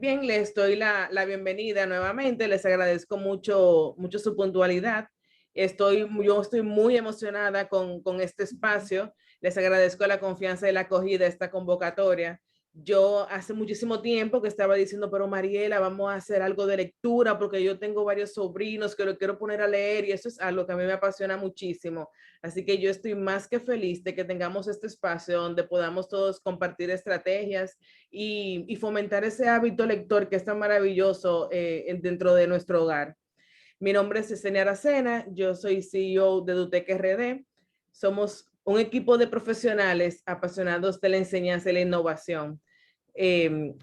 Bien, les doy la bienvenida nuevamente. Les agradezco mucho su puntualidad. Yo estoy muy emocionada con este espacio. Les agradezco la confianza y la acogida de esta convocatoria. Yo hace muchísimo tiempo que estaba diciendo, pero Mariela, vamos a hacer algo de lectura porque yo tengo varios sobrinos que lo quiero poner a leer y eso es algo que a mí me apasiona muchísimo. Así que yo estoy más que feliz de que tengamos este espacio donde podamos todos compartir estrategias y fomentar ese hábito lector que es tan maravilloso dentro de nuestro hogar. Mi nombre es Yesenia Aracena, yo soy CEO de Dutec RD. Somos un equipo de profesionales apasionados de la enseñanza y la innovación.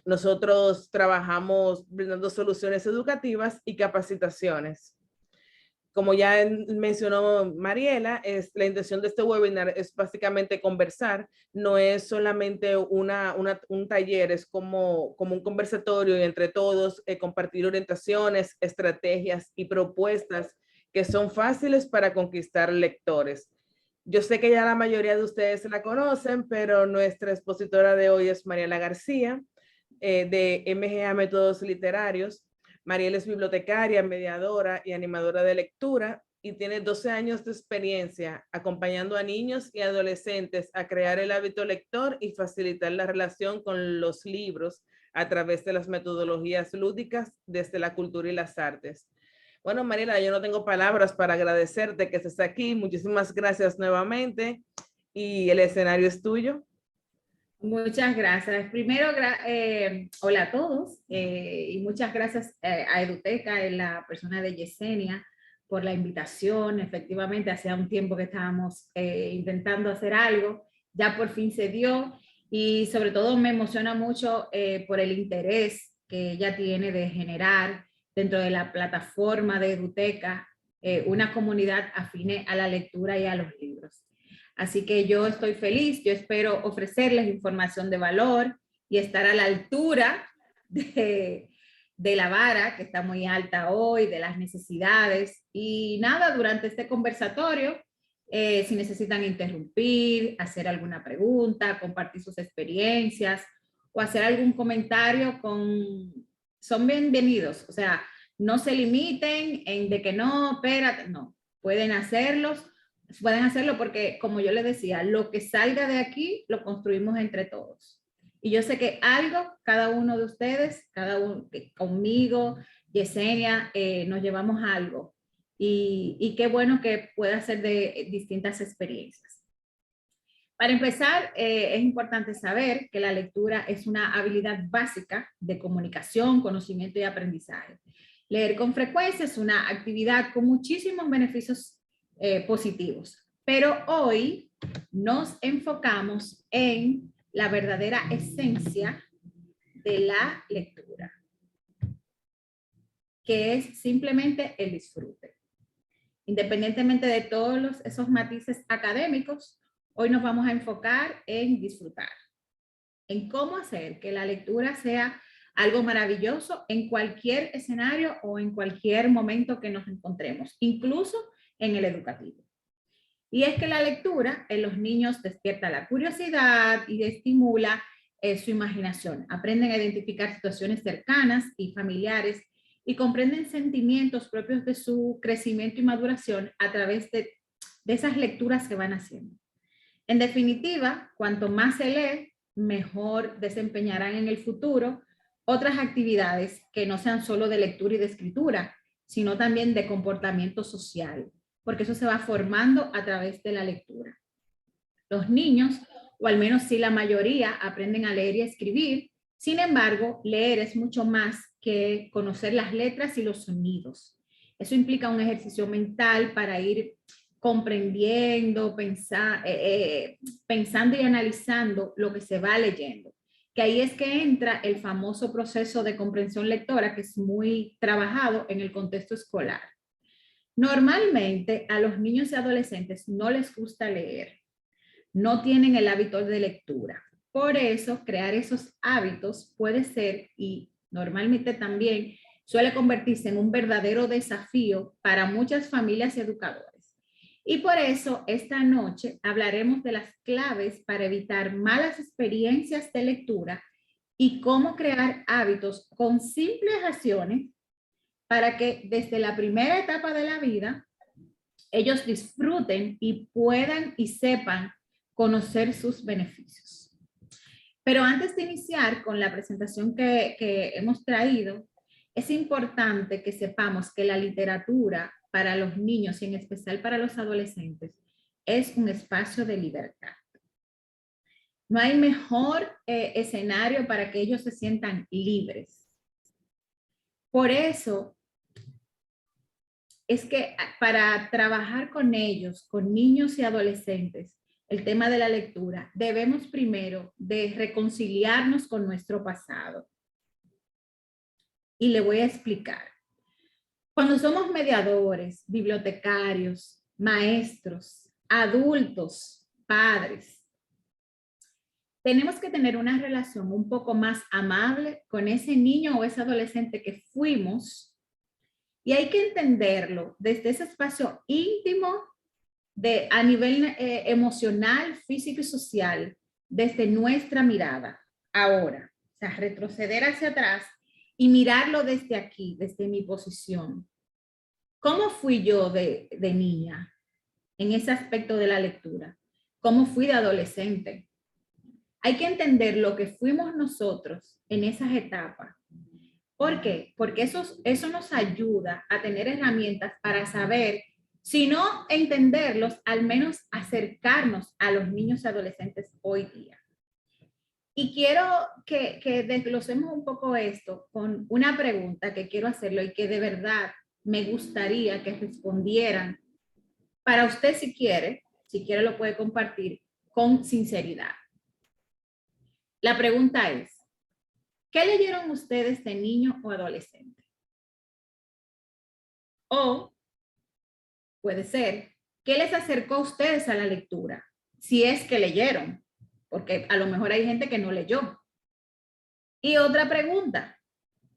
Nosotros trabajamos brindando soluciones educativas y capacitaciones. Como ya mencionó Mariela, la intención de este webinar es básicamente conversar, no es solamente un taller, es como un conversatorio y entre todos compartir orientaciones, estrategias y propuestas que son fáciles para conquistar lectores. Yo sé que ya la mayoría de ustedes la conocen, pero nuestra expositora de hoy es Mariela García, de MGA Métodos Literarios. Mariela es bibliotecaria, mediadora y animadora de lectura y tiene 12 años de experiencia acompañando a niños y adolescentes a crear el hábito lector y facilitar la relación con los libros a través de las metodologías lúdicas desde la cultura y las artes. Bueno, Mariela, yo no tengo palabras para agradecerte que estés aquí. Muchísimas gracias nuevamente y el escenario es tuyo. Muchas gracias. Primero, hola a todos y muchas gracias a Eduteca, en la persona de Yesenia, por la invitación. Efectivamente, hacía un tiempo que estábamos intentando hacer algo, ya por fin se dio y sobre todo me emociona mucho por el interés que ella tiene de generar dentro de la plataforma de Eduteca una comunidad afine a la lectura y a los libros. Así que yo estoy feliz, yo espero ofrecerles información de valor y estar a la altura de la vara que está muy alta hoy, de las necesidades. Y nada, durante este conversatorio, si necesitan interrumpir, hacer alguna pregunta, compartir sus experiencias o hacer algún comentario, son bienvenidos. O sea, no se limiten en de que no, espérate, no, pueden hacerlos. Pueden hacerlo porque, como yo les decía, lo que salga de aquí lo construimos entre todos. Y yo sé que algo, cada uno de ustedes, cada uno, conmigo, Yesenia, nos llevamos algo. Y qué bueno que pueda ser de distintas experiencias. Para empezar, es importante saber que la lectura es una habilidad básica de comunicación, conocimiento y aprendizaje. Leer con frecuencia es una actividad con muchísimos beneficios positivos. Pero hoy nos enfocamos en la verdadera esencia de la lectura, que es simplemente el disfrute. Independientemente de todos esos matices académicos, hoy nos vamos a enfocar en disfrutar, en cómo hacer que la lectura sea algo maravilloso en cualquier escenario o en cualquier momento que nos encontremos, incluso en el educativo. Y es que la lectura en los niños despierta la curiosidad y estimula su imaginación. Aprenden a identificar situaciones cercanas y familiares y comprenden sentimientos propios de su crecimiento y maduración a través de esas lecturas que van haciendo. En definitiva, cuanto más se lee, mejor desempeñarán en el futuro otras actividades que no sean solo de lectura y de escritura, sino también de comportamiento social, porque eso se va formando a través de la lectura. Los niños, o al menos sí la mayoría, aprenden a leer y a escribir. Sin embargo, leer es mucho más que conocer las letras y los sonidos. Eso implica un ejercicio mental para ir comprendiendo, pensando y analizando lo que se va leyendo. Que ahí es que entra el famoso proceso de comprensión lectora, que es muy trabajado en el contexto escolar. Normalmente a los niños y adolescentes no les gusta leer, no tienen el hábito de lectura. Por eso, crear esos hábitos puede ser, y normalmente también suele convertirse en un verdadero desafío para muchas familias y educadores. Y por eso, esta noche hablaremos de las claves para evitar malas experiencias de lectura y cómo crear hábitos con simples acciones para que desde la primera etapa de la vida ellos disfruten y puedan y sepan conocer sus beneficios. Pero antes de iniciar con la presentación que hemos traído, es importante que sepamos que la literatura para los niños y en especial para los adolescentes es un espacio de libertad. No hay mejor escenario para que ellos se sientan libres. Por eso es que para trabajar con ellos, con niños y adolescentes, el tema de la lectura, debemos primero de reconciliarnos con nuestro pasado. Y le voy a explicar. Cuando somos mediadores, bibliotecarios, maestros, adultos, padres, tenemos que tener una relación un poco más amable con ese niño o ese adolescente que fuimos, y hay que entenderlo desde ese espacio íntimo a nivel emocional, físico y social, desde nuestra mirada. Ahora, o sea, retroceder hacia atrás y mirarlo desde aquí, desde mi posición. ¿Cómo fui yo de niña en ese aspecto de la lectura? ¿Cómo fui de adolescente? Hay que entender lo que fuimos nosotros en esas etapas. ¿Por qué? Porque eso nos ayuda a tener herramientas para saber, si no entenderlos, al menos acercarnos a los niños y adolescentes hoy día. Y quiero que desglosemos un poco esto con una pregunta que quiero hacerlo y que de verdad me gustaría que respondieran para usted si quiere lo puede compartir con sinceridad. La pregunta es, ¿qué leyeron ustedes de niño o adolescente? O puede ser, ¿qué les acercó a ustedes a la lectura? Si es que leyeron, porque a lo mejor hay gente que no leyó. Y otra pregunta,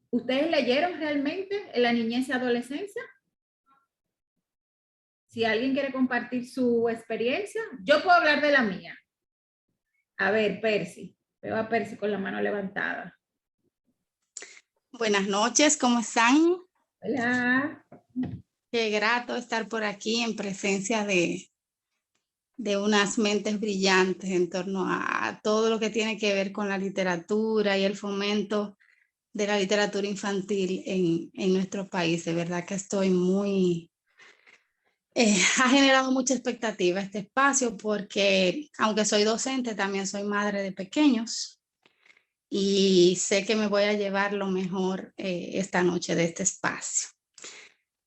¿ustedes leyeron realmente en la niñez y adolescencia? Si alguien quiere compartir su experiencia, yo puedo hablar de la mía. A ver, Percy, veo a Percy con la mano levantada. Buenas noches, ¿cómo están? Hola. Qué grato estar por aquí en presencia de unas mentes brillantes en torno a todo lo que tiene que ver con la literatura y el fomento de la literatura infantil en nuestro país. De verdad que estoy muy... ha generado mucha expectativa este espacio porque, aunque soy docente, también soy madre de pequeños y sé que me voy a llevar lo mejor esta noche de este espacio.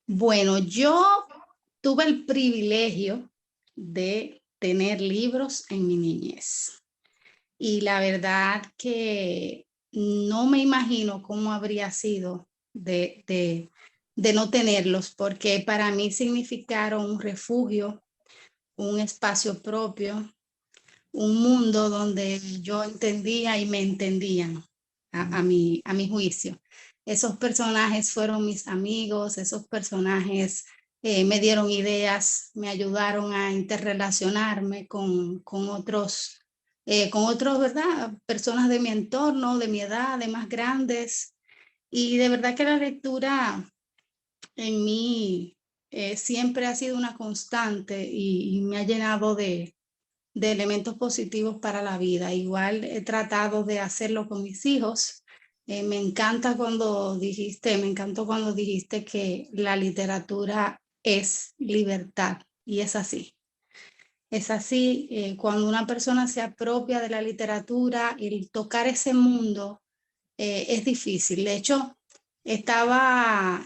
Bueno, yo tuve el privilegio de tener libros en mi niñez y la verdad que no me imagino cómo habría sido de no tenerlos, porque para mí significaron un refugio, un espacio propio, un mundo donde yo entendía y me entendían a mi juicio. Esos personajes fueron mis amigos, esos personajes me dieron ideas, me ayudaron a interrelacionarme con otros, ¿verdad? Personas de mi entorno, de mi edad, de más grandes. Y de verdad que la lectura en mí siempre ha sido una constante y me ha llenado de elementos positivos para la vida. Igual he tratado de hacerlo con mis hijos. Me encantó cuando dijiste que la literatura es libertad, y es así. Es así, cuando una persona se apropia de la literatura, el tocar ese mundo es difícil. De hecho, estaba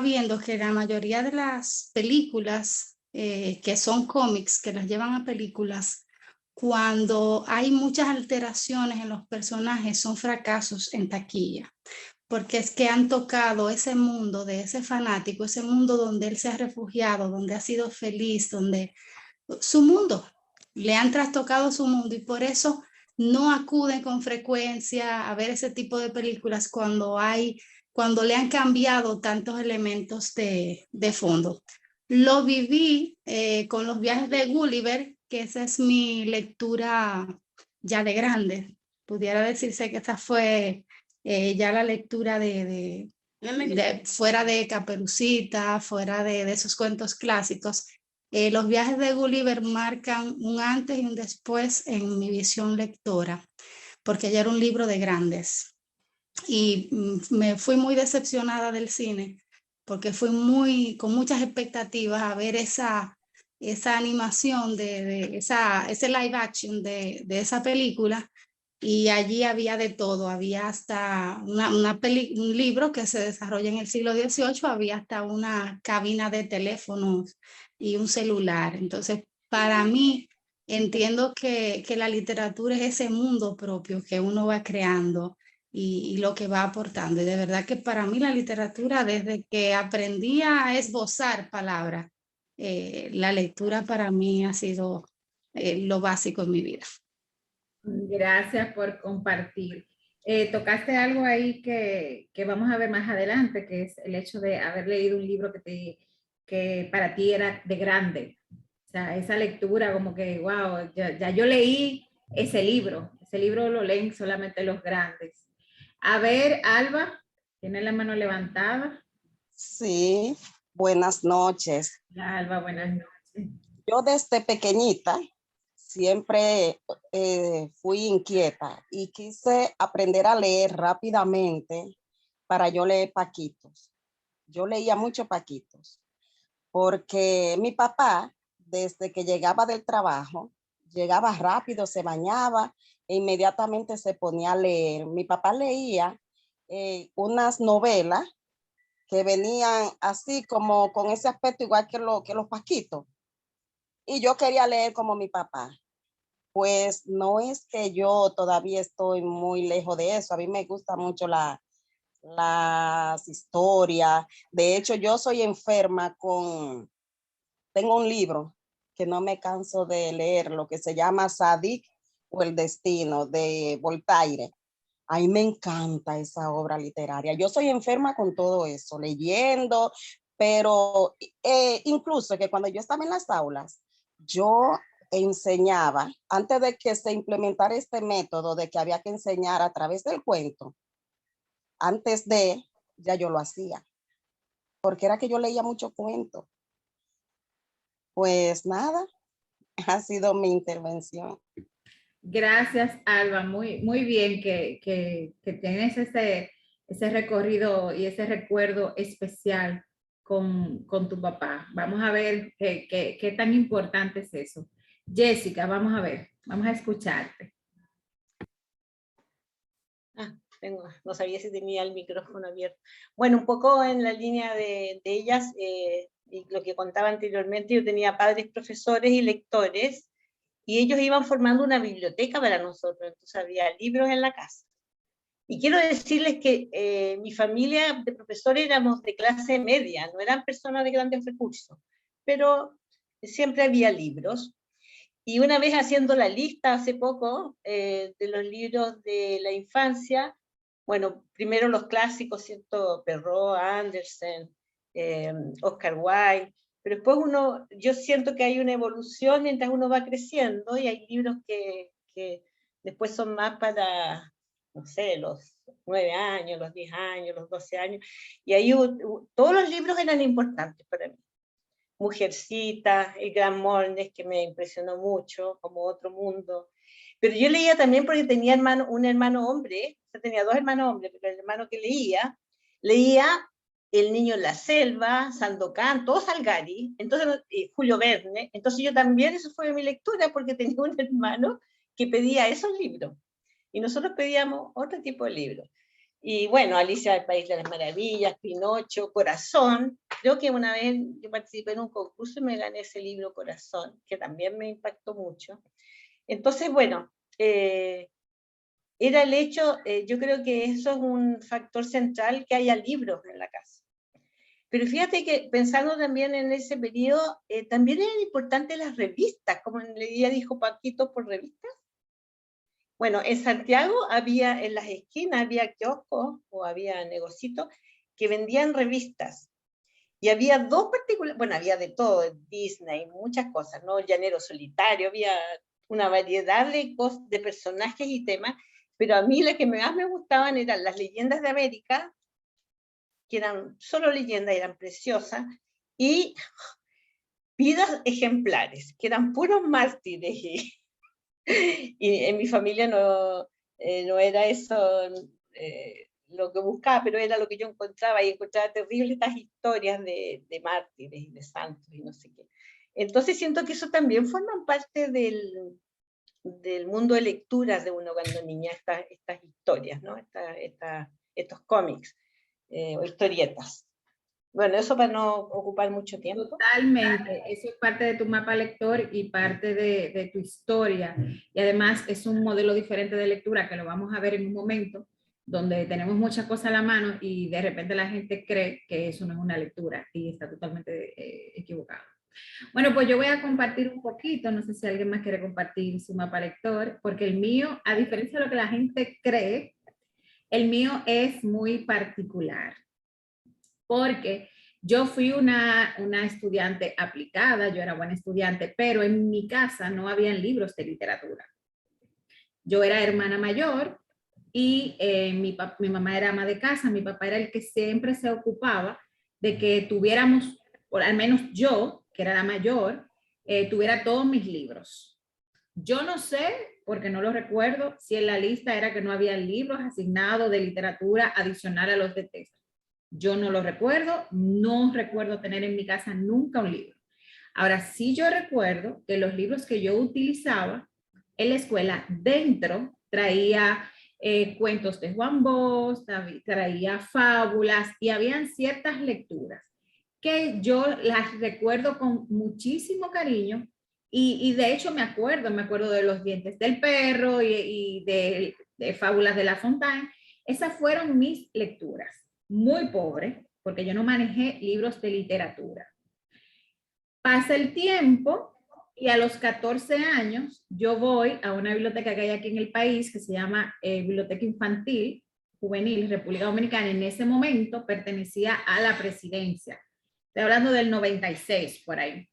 viendo que la mayoría de las películas que son cómics, que las llevan a películas, cuando hay muchas alteraciones en los personajes, son fracasos en taquilla, porque es que han tocado ese mundo de ese fanático, ese mundo donde él se ha refugiado, donde ha sido feliz, donde su mundo, le han trastocado su mundo, y por eso no acuden con frecuencia a ver ese tipo de películas cuando le han cambiado tantos elementos de fondo. Lo viví con los viajes de Gulliver, que esa es mi lectura ya de grande. pudiera decirse que esta fue ya la lectura fuera de Caperucita, fuera de esos cuentos clásicos. Los viajes de Gulliver marcan un antes y un después en mi visión lectora, porque ya era un libro de grandes. Y me fui muy decepcionada del cine, porque fui con muchas expectativas a ver esa animación, ese live action de esa película, y allí había de todo, había hasta un libro que se desarrolla en el siglo XVIII, había hasta una cabina de teléfonos y un celular. Entonces, para mí, entiendo que la literatura es ese mundo propio que uno va creando y lo que va aportando. Y de verdad que para mí la literatura, desde que aprendí a esbozar palabras, la lectura para mí ha sido lo básico en mi vida. Gracias por compartir. Tocaste algo ahí que vamos a ver más adelante, que es el hecho de haber leído un libro que para ti era de grande. O sea, esa lectura como que, wow, ya yo leí ese libro lo leen solamente los grandes. A ver, Alba, tiene la mano levantada. Sí, buenas noches. Alba, buenas noches. Yo desde pequeñita siempre fui inquieta y quise aprender a leer rápidamente para yo leer Paquitos. Yo leía mucho Paquitos porque mi papá, desde que llegaba del trabajo, llegaba rápido, se bañaba e inmediatamente se ponía a leer. Mi papá leía unas novelas que venían así como con ese aspecto igual que los Paquitos. Y yo quería leer como mi papá. Pues no es que yo todavía estoy muy lejos de eso. A mí me gusta mucho las historias. De hecho, yo soy enferma tengo un libro que no me canso de leer, lo que se llama Sadik o El Destino, de Voltaire. A mí me encanta esa obra literaria. Yo soy enferma con todo eso, leyendo, pero incluso que cuando yo estaba en las aulas, yo enseñaba, antes de que se implementara este método de que había que enseñar a través del cuento, antes de, ya yo lo hacía, porque era que yo leía mucho cuento. Pues nada, ha sido mi intervención. Gracias, Alba. Muy bien que tienes ese recorrido y ese recuerdo especial con tu papá. Vamos a ver qué tan importante es eso. Jessica, vamos a ver, vamos a escucharte. No sabía si tenía el micrófono abierto. Bueno, un poco en la línea de ellas, y lo que contaba anteriormente, yo tenía padres profesores y lectores, y ellos iban formando una biblioteca para nosotros, entonces había libros en la casa. Y quiero decirles que mi familia de profesores éramos de clase media, no eran personas de grandes recursos, pero siempre había libros. Y una vez haciendo la lista hace poco de los libros de la infancia, bueno, primero los clásicos, ¿cierto? Perrault, Andersen, Oscar Wilde, pero después yo siento que hay una evolución mientras uno va creciendo y hay libros que después son más para, no sé, los 9 años, los 10 años, los 12 años, y ahí todos los libros eran importantes para mí. Mujercita, El Gran Molnes, que me impresionó mucho, como Otro Mundo. Pero yo leía también porque tenía un hermano hombre, o sea, tenía 2 hermanos hombres, pero el hermano que leía El Niño en la Selva, Sandokan, todo Salgari, entonces Julio Verne. Entonces yo también, eso fue mi lectura, porque tenía un hermano que pedía esos libros. Y nosotros pedíamos otro tipo de libros. Y bueno, Alicia del País de las Maravillas, Pinocho, Corazón. Creo que una vez yo participé en un concurso y me gané ese libro Corazón, que también me impactó mucho. Entonces, bueno, era el hecho, yo creo que eso es un factor central, que haya libros en la casa. Pero fíjate que pensando también en ese periodo, también eran importantes las revistas, como le dijo Paquito, por revistas. Bueno, en Santiago en las esquinas había kioscos o había negocios que vendían revistas. Y había 2 particulares, bueno, había de todo, Disney, muchas cosas, ¿no? El Llanero Solitario, había una variedad de personajes y temas, pero a mí las que más me gustaban eran las leyendas de América, que eran solo leyendas, eran preciosas, y vidas ejemplares, que eran puros mártires. Y en mi familia no era eso lo que buscaba, pero era lo que yo encontraba, y encontraba terribles estas historias de mártires y de santos y no sé qué. Entonces siento que eso también forma parte del mundo de lecturas de uno cuando niña, estas historias, ¿no? Estos cómics o historietas. Bueno, eso para no ocupar mucho tiempo. Totalmente, eso es parte de tu mapa lector y parte de tu historia. Y además es un modelo diferente de lectura que lo vamos a ver en un momento, donde tenemos muchas cosas a la mano y de repente la gente cree que eso no es una lectura y está totalmente equivocado. Bueno, pues yo voy a compartir un poquito, no sé si alguien más quiere compartir su mapa lector, porque el mío, a diferencia de lo que la gente cree, el mío es muy particular. Porque yo fui una estudiante aplicada, yo era buena estudiante, pero en mi casa no habían libros de literatura. Yo era hermana mayor y mi mamá era ama de casa, mi papá era el que siempre se ocupaba de que tuviéramos, o al menos yo, que era la mayor, tuviera todos mis libros. Yo no sé, porque no lo recuerdo, si en la lista era que no había libros asignados de literatura adicional a los de texto. Yo no lo recuerdo, no recuerdo tener en mi casa nunca un libro. Ahora sí yo recuerdo que los libros que yo utilizaba en la escuela dentro traía cuentos de Juan Bosch, traía fábulas y habían ciertas lecturas que yo las recuerdo con muchísimo cariño y de hecho me acuerdo de Los dientes del perro y de Fábulas de La Fontaine. Esas fueron mis lecturas. Muy pobre, porque yo no manejé libros de literatura. Pasa el tiempo y a los 14 años yo voy a una biblioteca que hay aquí en el país que se llama Biblioteca Infantil Juvenil República Dominicana. En ese momento pertenecía a la presidencia. Estoy hablando del 96 por ahí.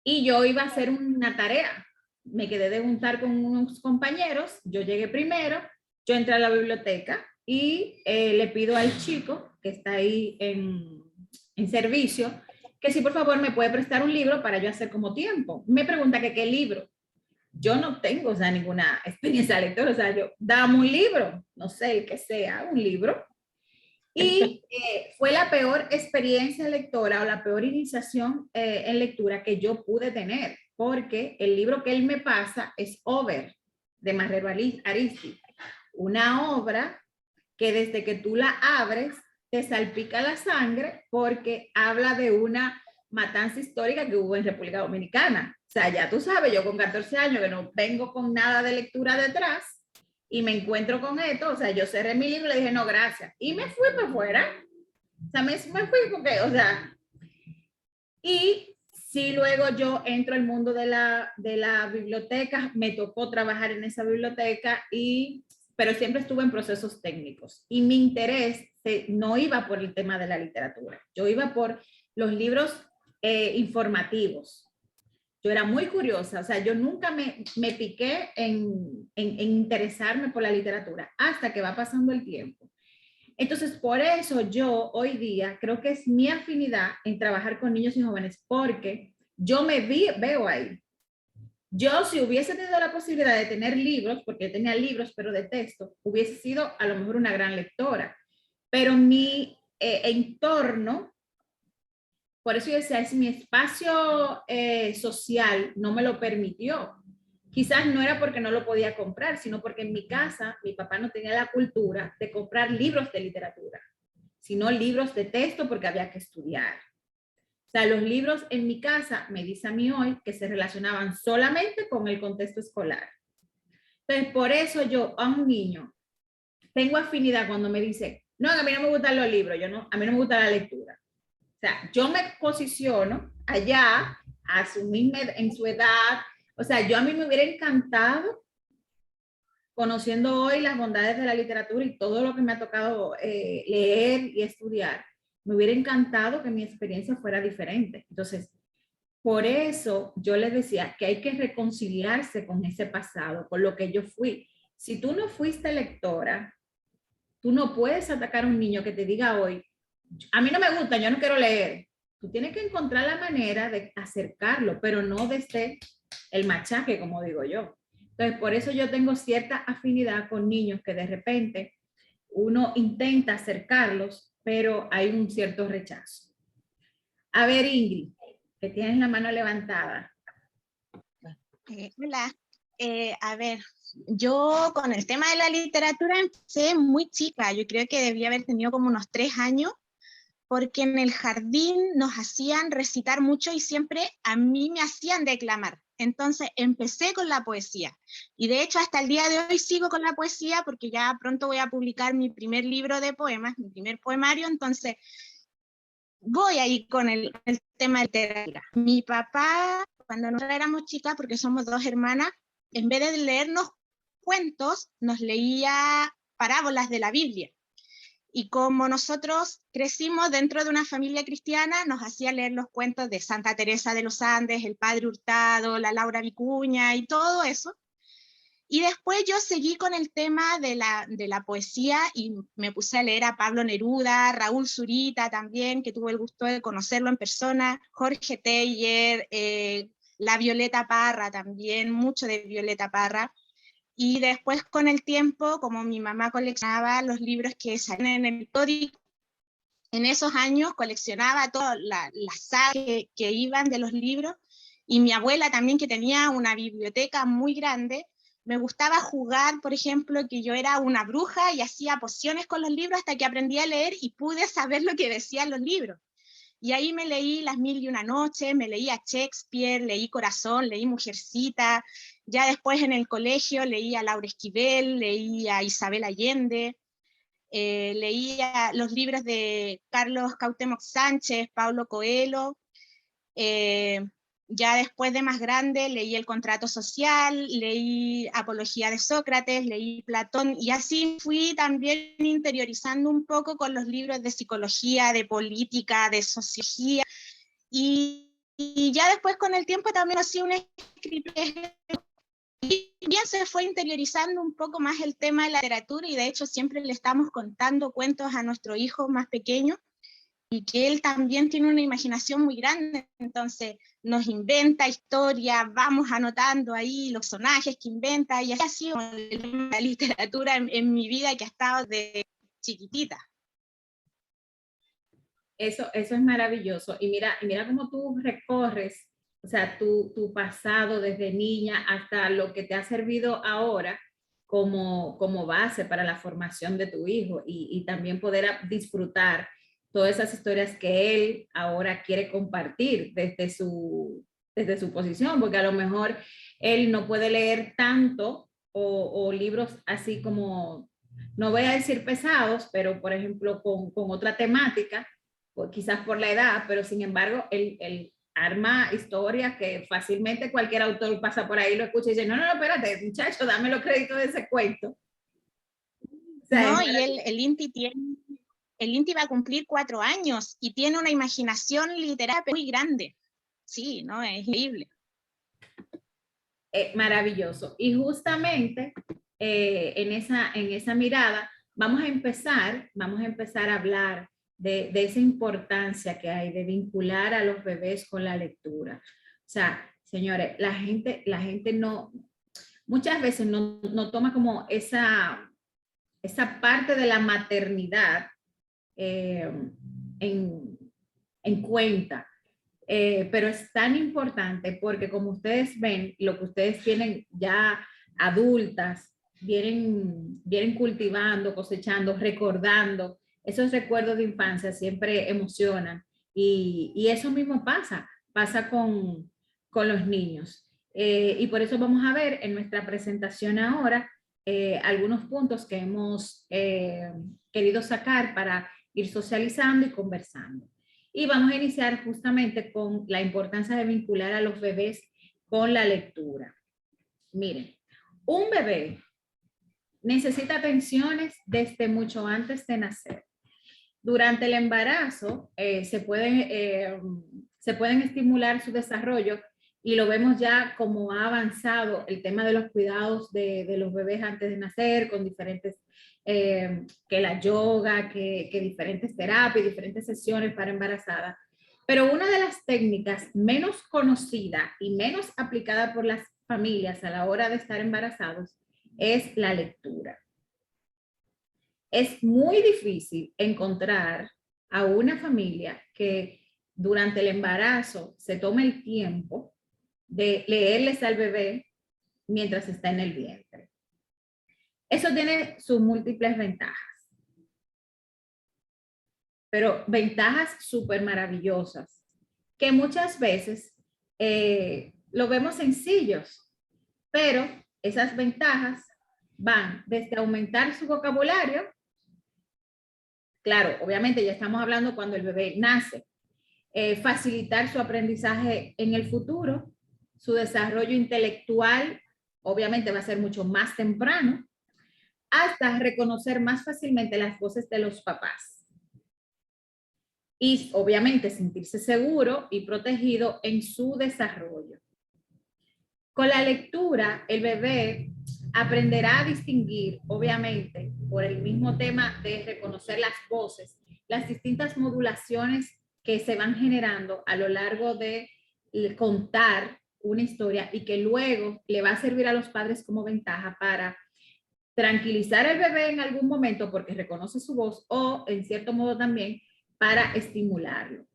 Y yo iba a hacer una tarea. Me quedé de juntar con unos compañeros. Yo llegué primero. Yo entré a la biblioteca y le pido al chico que está ahí en servicio que si por favor me puede prestar un libro para yo hacer como tiempo. Me pregunta que qué libro. Yo no tengo, o sea, ninguna experiencia lectora, o sea, yo, dame un libro, no sé, el que sea, un libro. Y fue la peor experiencia lectora o la peor iniciación en lectura que yo pude tener, porque el libro que él me pasa es Over, de Marrero Ariztí, una obra que desde que tú la abres te salpica la sangre porque habla de una matanza histórica que hubo en República Dominicana. O sea, ya tú sabes, yo con 14 años que no vengo con nada de lectura detrás y me encuentro con esto, o sea, yo cerré mi libro y le dije, no, gracias. Y me fui para afuera. O sea, me fui porque, o sea, y sí, luego yo entro al mundo de la biblioteca, me tocó trabajar en esa biblioteca pero siempre estuve en procesos técnicos y mi interés no iba por el tema de la literatura, yo iba por los libros informativos. Yo era muy curiosa, o sea, yo nunca me piqué en interesarme por la literatura hasta que va pasando el tiempo. Entonces, por eso yo hoy día creo que es mi afinidad en trabajar con niños y jóvenes, porque yo veo ahí. Yo, si hubiese tenido la posibilidad de tener libros, porque yo tenía libros, pero de texto, hubiese sido a lo mejor una gran lectora. Pero mi entorno, por eso yo decía, es mi espacio social, no me lo permitió. Quizás no era porque no lo podía comprar, sino porque en mi casa mi papá no tenía la cultura de comprar libros de literatura, sino libros de texto porque había que estudiar. O sea, los libros en mi casa, me dice a mí hoy, que se relacionaban solamente con el contexto escolar. Entonces, por eso yo a un niño tengo afinidad cuando me dice, no, a mí no me gustan los libros, a mí no me gusta la lectura. O sea, yo me posiciono allá, en su edad. O sea, a mí me hubiera encantado, conociendo hoy las bondades de la literatura y todo lo que me ha tocado leer y estudiar, me hubiera encantado que mi experiencia fuera diferente. Entonces, por eso yo les decía que hay que reconciliarse con ese pasado, con lo que yo fui. Si tú no fuiste lectora, tú no puedes atacar a un niño que te diga hoy, a mí no me gusta, yo no quiero leer. Tú tienes que encontrar la manera de acercarlo, pero no desde el machaque, como digo yo. Entonces, por eso yo tengo cierta afinidad con niños que de repente uno intenta acercarlos, pero hay un cierto rechazo. A ver, Ingrid, que tienes la mano levantada. Hola, a ver, yo con el tema de la literatura empecé muy chica, yo creo que debía haber tenido como unos 3 años, porque en el jardín nos hacían recitar mucho y siempre a mí me hacían declamar. Entonces empecé con la poesía y de hecho hasta el día de hoy sigo con la poesía porque ya pronto voy a publicar mi primer libro de poemas, mi primer poemario, entonces voy ahí con el tema de literatura. Mi papá, cuando nosotros éramos chicas, porque somos 2 hermanas, en vez de leernos cuentos, nos leía parábolas de la Biblia. Y como nosotros crecimos dentro de una familia cristiana, nos hacía leer los cuentos de Santa Teresa de los Andes, el Padre Hurtado, la Laura Vicuña y todo eso. Y después yo seguí con el tema de la poesía y me puse a leer a Pablo Neruda, Raúl Zurita también, que tuve el gusto de conocerlo en persona, Jorge Teyer, la Violeta Parra también, mucho de Violeta Parra. Y después con el tiempo, como mi mamá coleccionaba los libros que salían en el periódico, en esos años coleccionaba todas las sagas que iban de los libros, y mi abuela también, que tenía una biblioteca muy grande, me gustaba jugar, por ejemplo, que yo era una bruja y hacía pociones con los libros hasta que aprendí a leer y pude saber lo que decían los libros. Y ahí me leí Las Mil y una Noche, me leí a Shakespeare, leí Corazón, leí Mujercita. Ya después en el colegio leí a Laura Esquivel, leí a Isabel Allende, leía los libros de Carlos Cuauhtémoc Sánchez, Paulo Coelho. Ya después de más grande leí El Contrato Social, leí Apología de Sócrates, leí Platón, y así fui también interiorizando un poco con los libros de psicología, de política, de sociología, y ya después con el tiempo también así un escritor, y bien se fue interiorizando un poco más el tema de la literatura, y de hecho siempre le estamos contando cuentos a nuestro hijo más pequeño, y que él también tiene una imaginación muy grande, entonces nos inventa historias, vamos anotando ahí los personajes que inventa, y así ha sido la literatura en mi vida, que ha estado de chiquitita. Eso es maravilloso. Y mira cómo tú recorres, o sea, tu pasado desde niña hasta lo que te ha servido ahora como base para la formación de tu hijo, y también poder disfrutar todas esas historias que él ahora quiere compartir desde su posición, porque a lo mejor él no puede leer tanto o libros así como, no voy a decir pesados, pero por ejemplo con otra temática, quizás por la edad, pero sin embargo él arma historias que fácilmente cualquier autor pasa por ahí, lo escucha y dice, no, espérate, muchacho, dame los créditos de ese cuento. O sea, no, y el Inti va a cumplir 4 años y tiene una imaginación literaria muy grande. Sí, ¿no? Es increíble. Maravilloso. Y justamente en esa mirada vamos a empezar a hablar de esa importancia que hay de vincular a los bebés con la lectura. O sea, señores, la gente no, muchas veces no toma como esa parte de la maternidad en cuenta. Pero es tan importante porque, como ustedes ven, lo que ustedes tienen ya adultas, vienen cultivando, cosechando, recordando, esos recuerdos de infancia siempre emocionan, y eso mismo pasa con los niños. Y por eso vamos a ver en nuestra presentación ahora algunos puntos que hemos querido sacar para ir socializando y conversando. Y vamos a iniciar justamente con la importancia de vincular a los bebés con la lectura. Miren, un bebé necesita atenciones desde mucho antes de nacer. Durante el embarazo se pueden estimular su desarrollo y lo vemos ya como ha avanzado el tema de los cuidados de los bebés antes de nacer, con diferentes, que la yoga, que diferentes terapias, diferentes sesiones para embarazadas. Pero una de las técnicas menos conocida y menos aplicada por las familias a la hora de estar embarazados es la lectura. Es muy difícil encontrar a una familia que durante el embarazo se tome el tiempo de leerles al bebé mientras está en el vientre. Eso tiene sus múltiples ventajas, pero ventajas súper maravillosas, que muchas veces lo vemos sencillos, pero esas ventajas van desde aumentar su vocabulario. Claro, obviamente ya estamos hablando cuando el bebé nace, facilitar su aprendizaje en el futuro, su desarrollo intelectual obviamente va a ser mucho más temprano, hasta reconocer más fácilmente las voces de los papás. Y obviamente sentirse seguro y protegido en su desarrollo. Con la lectura, el bebé aprenderá a distinguir, obviamente, por el mismo tema de reconocer las voces, las distintas modulaciones que se van generando a lo largo de contar una historia y que luego le va a servir a los padres como ventaja para tranquilizar al bebé en algún momento porque reconoce su voz o en cierto modo también para estimularlo.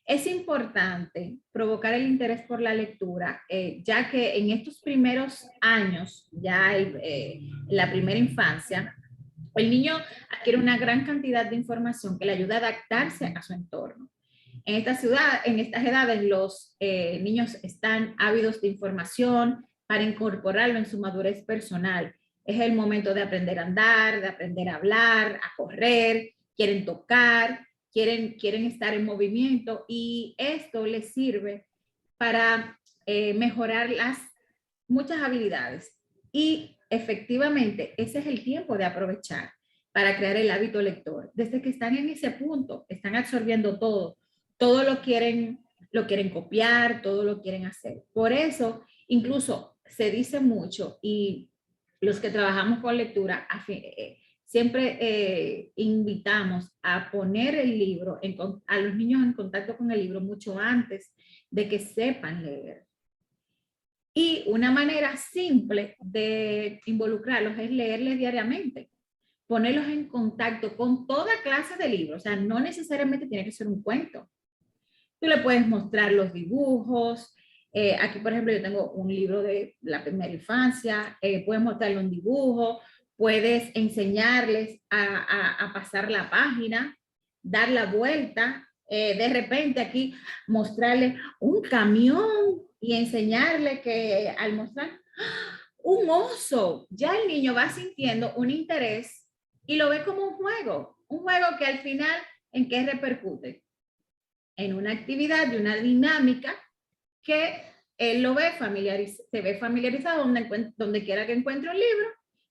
Es importante provocar el interés por la lectura, ya que en estos primeros años, ya en la primera infancia, el niño adquiere una gran cantidad de información que le ayuda a adaptarse a su entorno. En esta ciudad, en estas edades, los niños están ávidos de información para incorporarlo en su madurez personal. Es el momento de aprender a andar, de aprender a hablar, a correr, quieren tocar, quieren estar en movimiento y esto les sirve para mejorar muchas habilidades. Y efectivamente, ese es el tiempo de aprovechar para crear el hábito lector. Desde que están en ese punto, están absorbiendo todo lo quieren copiar, todo lo quieren hacer. Por eso, incluso se dice mucho y los que trabajamos con lectura, siempre invitamos a poner el libro, a los niños en contacto con el libro mucho antes de que sepan leer. Y una manera simple de involucrarlos es leerles diariamente, ponerlos en contacto con toda clase de libros, o sea, no necesariamente tiene que ser un cuento. Tú le puedes mostrar los dibujos. Aquí, por ejemplo, yo tengo un libro de la primera infancia. Puedes mostrarle un dibujo. Puedes enseñarles a pasar la página, dar la vuelta. De repente aquí mostrarle un camión y enseñarle que al mostrar un oso, ya el niño va sintiendo un interés y lo ve como un juego que al final, ¿en qué repercute? En una actividad, de una dinámica que él lo ve se ve familiarizado donde quiera que encuentre un libro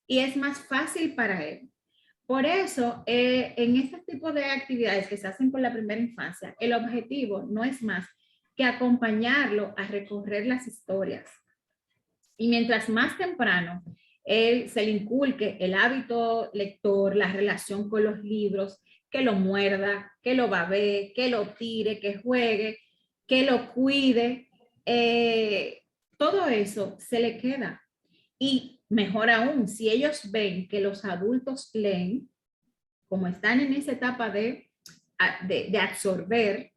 y es más fácil para él. Por eso, en este tipo de actividades que se hacen con la primera infancia, el objetivo no es más que acompañarlo a recorrer las historias. Y mientras más temprano se le inculque el hábito lector, la relación con los libros, que lo muerda, que lo babee, que lo tire, que juegue, que lo cuide, todo eso se le queda. Y mejor aún, si ellos ven que los adultos leen, como están en esa etapa de absorber,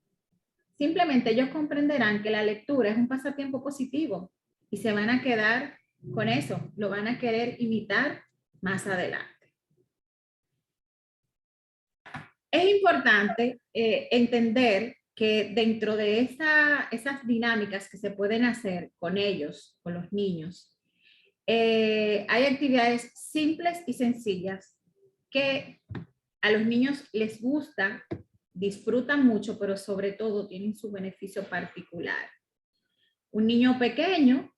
simplemente ellos comprenderán que la lectura es un pasatiempo positivo y se van a quedar con eso, lo van a querer imitar más adelante. Es importante entender que dentro de esas dinámicas que se pueden hacer con ellos, con los niños, hay actividades simples y sencillas que a los niños les gusta, disfrutan mucho, pero sobre todo tienen su beneficio particular. Un niño pequeño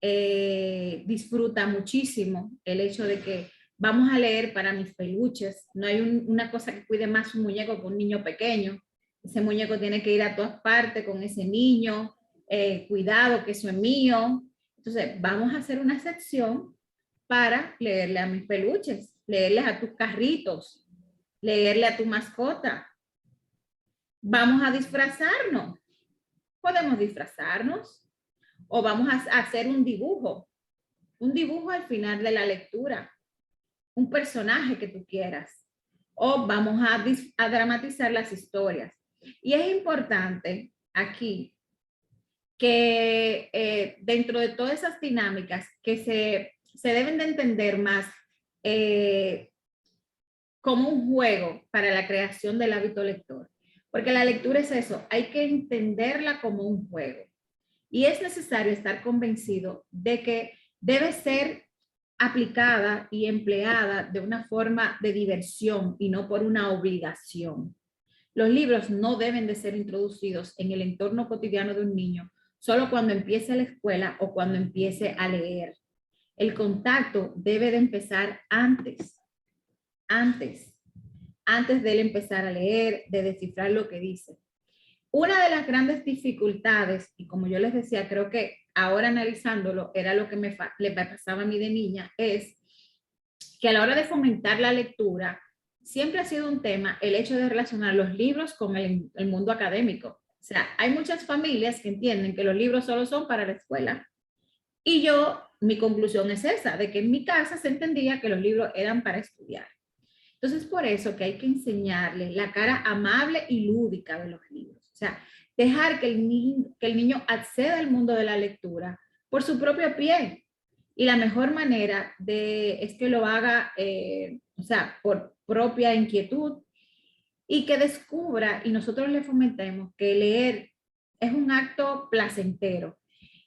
disfruta muchísimo el hecho de que vamos a leer para mis peluches. No hay una cosa que cuide más un muñeco que un niño pequeño. Ese muñeco tiene que ir a todas partes con ese niño. cuidado que eso es mío. Entonces vamos a hacer una sección para leerle a mis peluches, leerles a tus carritos, leerle a tu mascota. Vamos a disfrazarnos. Podemos disfrazarnos o vamos a hacer un dibujo al final de la lectura, un personaje que tú quieras, o vamos a dramatizar las historias. Y es importante aquí que dentro de todas esas dinámicas que se deben de entender más como un juego para la creación del hábito lector. Porque la lectura es eso, hay que entenderla como un juego. Y es necesario estar convencido de que debe ser aplicada y empleada de una forma de diversión y no por una obligación. Los libros no deben de ser introducidos en el entorno cotidiano de un niño solo cuando empiece la escuela o cuando empiece a leer. El contacto debe de empezar antes de él empezar a leer, de descifrar lo que dice. Una de las grandes dificultades, y como yo les decía, creo que ahora analizándolo, era lo que le pasaba a mí de niña, es que a la hora de fomentar la lectura, siempre ha sido un tema el hecho de relacionar los libros con el mundo académico. O sea, hay muchas familias que entienden que los libros solo son para la escuela. Y mi conclusión es esa, de que en mi casa se entendía que los libros eran para estudiar. Entonces, por eso que hay que enseñarle la cara amable y lúdica de los libros. O sea, dejar que el niño acceda al mundo de la lectura por su propio pie. Y la mejor manera es que lo haga, o sea, por propia inquietud y que descubra y nosotros le fomentemos que leer es un acto placentero.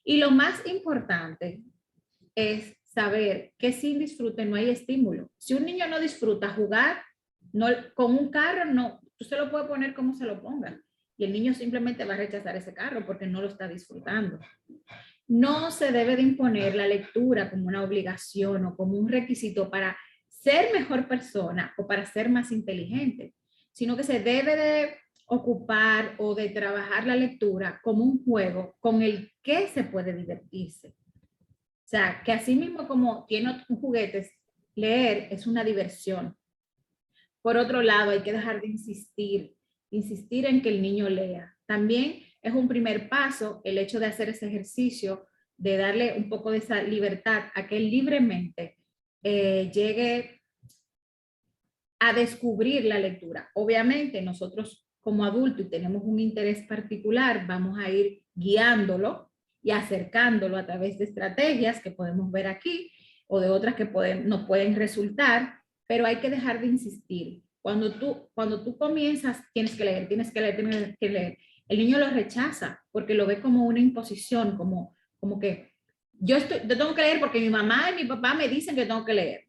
Y lo más importante es saber que sin disfrute no hay estímulo. Si un niño no disfruta jugar con un carro, no, tú se lo puedes poner como se lo ponga y el niño simplemente va a rechazar ese carro porque no lo está disfrutando. No se debe de imponer la lectura como una obligación o como un requisito para ser mejor persona o para ser más inteligente, sino que se debe de ocupar o de trabajar la lectura como un juego con el que se puede divertirse. O sea, que así mismo como tiene juguetes, leer es una diversión. Por otro lado, hay que dejar de insistir en que el niño lea. También es un primer paso el hecho de hacer ese ejercicio, de darle un poco de esa libertad a que él libremente llegue a descubrir la lectura. Obviamente nosotros como adultos y tenemos un interés particular, vamos a ir guiándolo y acercándolo a través de estrategias que podemos ver aquí o de otras que nos pueden resultar, pero hay que dejar de insistir. Cuando tú comienzas, tienes que leer, el niño lo rechaza porque lo ve como una imposición, como que yo tengo que leer porque mi mamá y mi papá me dicen que tengo que leer.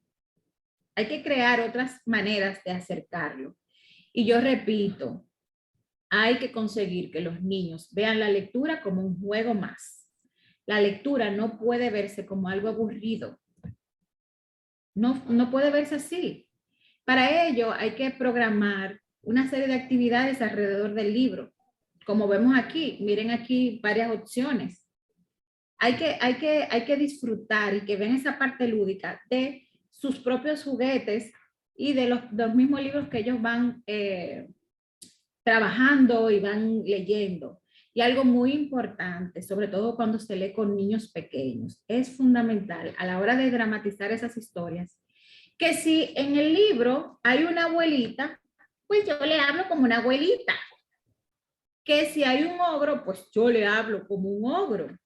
Hay que crear otras maneras de acercarlo. Y yo repito, hay que conseguir que los niños vean la lectura como un juego más. La lectura no puede verse como algo aburrido. No puede verse así. Para ello hay que programar una serie de actividades alrededor del libro. Como vemos aquí, miren aquí varias opciones. Hay que disfrutar y que vean esa parte lúdica de sus propios juguetes y de los mismos libros que ellos van trabajando y van leyendo. Y algo muy importante, sobre todo cuando se lee con niños pequeños, es fundamental a la hora de dramatizar esas historias, que si en el libro hay una abuelita, pues yo le hablo como una abuelita. Que si hay un ogro, pues yo le hablo como un ogro.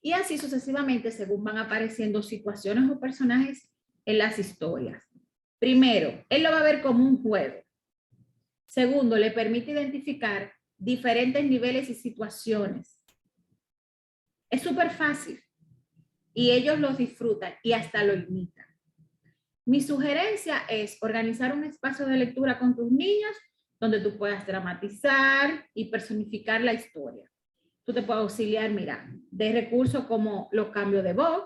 Y así sucesivamente según van apareciendo situaciones o personajes en las historias. Primero, él lo va a ver como un juego. Segundo, le permite identificar diferentes niveles y situaciones. Es súper fácil y ellos los disfrutan y hasta lo imitan. Mi sugerencia es organizar un espacio de lectura con tus niños donde tú puedas dramatizar y personificar la historia. Tú te puedes auxiliar, mira, de recursos como los cambios de voz,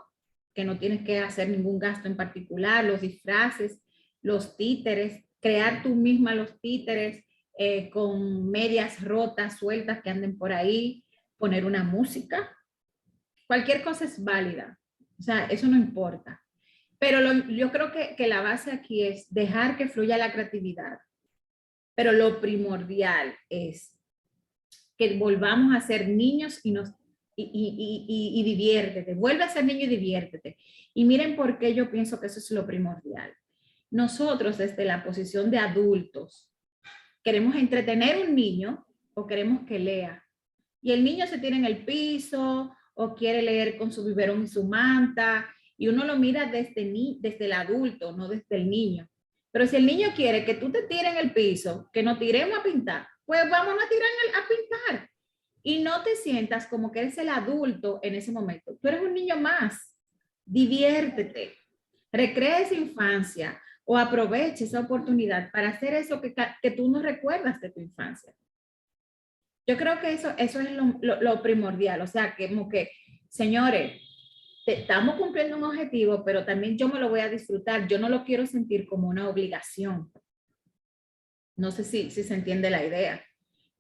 que no tienes que hacer ningún gasto en particular, los disfraces, los títeres, crear tú misma los títeres con medias rotas, sueltas que anden por ahí, poner una música, cualquier cosa es válida, o sea, eso no importa. Pero yo creo que la base aquí es dejar que fluya la creatividad, pero lo primordial es que volvamos a ser niños y diviértete, vuelve a ser niño y diviértete. Y miren por qué yo pienso que eso es lo primordial. Nosotros desde la posición de adultos queremos entretener a un niño o queremos que lea. Y el niño se tira en el piso o quiere leer con su biberón y su manta y uno lo mira desde el adulto, no desde el niño. Pero si el niño quiere que tú te tires en el piso, que nos tiremos a pintar, pues vamos a tirar a pintar. Y no te sientas como que eres el adulto en ese momento. Tú eres un niño más. Diviértete. Recrea esa infancia o aproveche esa oportunidad para hacer eso que tú no recuerdas de tu infancia. Yo creo que eso es lo primordial. O sea, que como que, señores, estamos cumpliendo un objetivo, pero también yo me lo voy a disfrutar. Yo no lo quiero sentir como una obligación. No sé si se entiende la idea.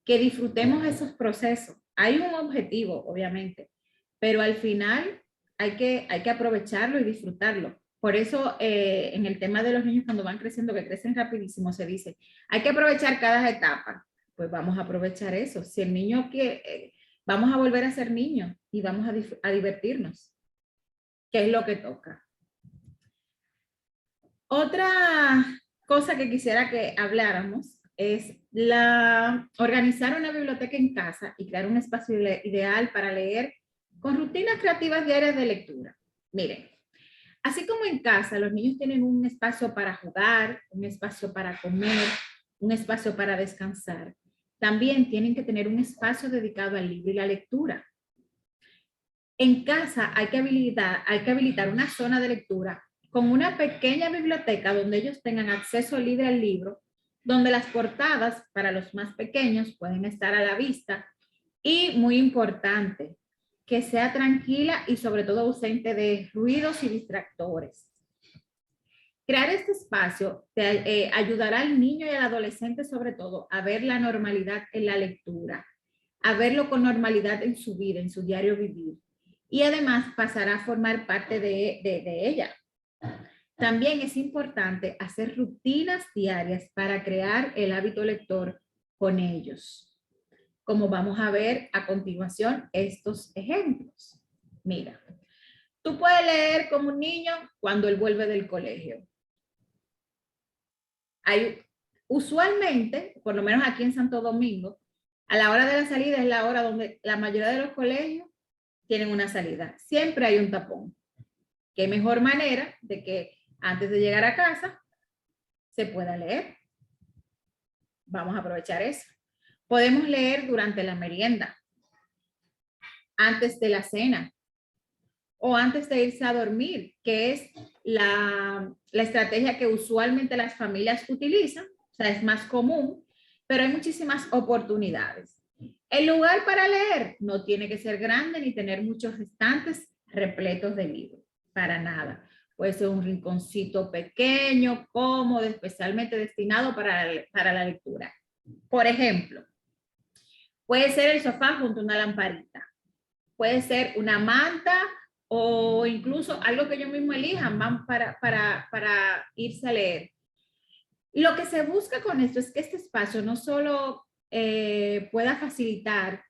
Que disfrutemos esos procesos. Hay un objetivo, obviamente, pero al final hay que aprovecharlo y disfrutarlo. Por eso en el tema de los niños cuando van creciendo, que crecen rapidísimo, se dice, hay que aprovechar cada etapa. Pues vamos a aprovechar eso. Si el niño quiere, vamos a volver a ser niños y vamos a divertirnos, que es lo que toca. Otra cosa que quisiera que habláramos es organizar una biblioteca en casa y crear un espacio ideal para leer con rutinas creativas diarias de lectura. Miren, así como en casa los niños tienen un espacio para jugar, un espacio para comer, un espacio para descansar, también tienen que tener un espacio dedicado al libro y la lectura. En casa hay que habilitar una zona de lectura con una pequeña biblioteca donde ellos tengan acceso libre al libro, donde las portadas para los más pequeños pueden estar a la vista y, muy importante, que sea tranquila y sobre todo ausente de ruidos y distractores. Crear este espacio te ayudará al niño y al adolescente sobre todo a ver la normalidad en la lectura, a verlo con normalidad en su vida, en su diario vivir, y además pasará a formar parte de ella. También es importante hacer rutinas diarias para crear el hábito lector con ellos. Como vamos a ver a continuación estos ejemplos. Mira, tú puedes leer como un niño cuando él vuelve del colegio. Usualmente, por lo menos aquí en Santo Domingo, a la hora de la salida es la hora donde la mayoría de los colegios tienen una salida. Siempre hay un tapón. ¿Qué mejor manera de que antes de llegar a casa se pueda leer? Vamos a aprovechar eso. Podemos leer durante la merienda, antes de la cena o antes de irse a dormir, que es la estrategia que usualmente las familias utilizan. O sea, es más común, pero hay muchísimas oportunidades. El lugar para leer no tiene que ser grande ni tener muchos estantes repletos de libros, para nada. Puede ser un rinconcito pequeño, cómodo, especialmente destinado para la lectura. Por ejemplo, puede ser el sofá junto a una lamparita. Puede ser una manta o incluso algo que ellos mismos elijan para irse a leer. Lo que se busca con esto es que este espacio no solo pueda facilitar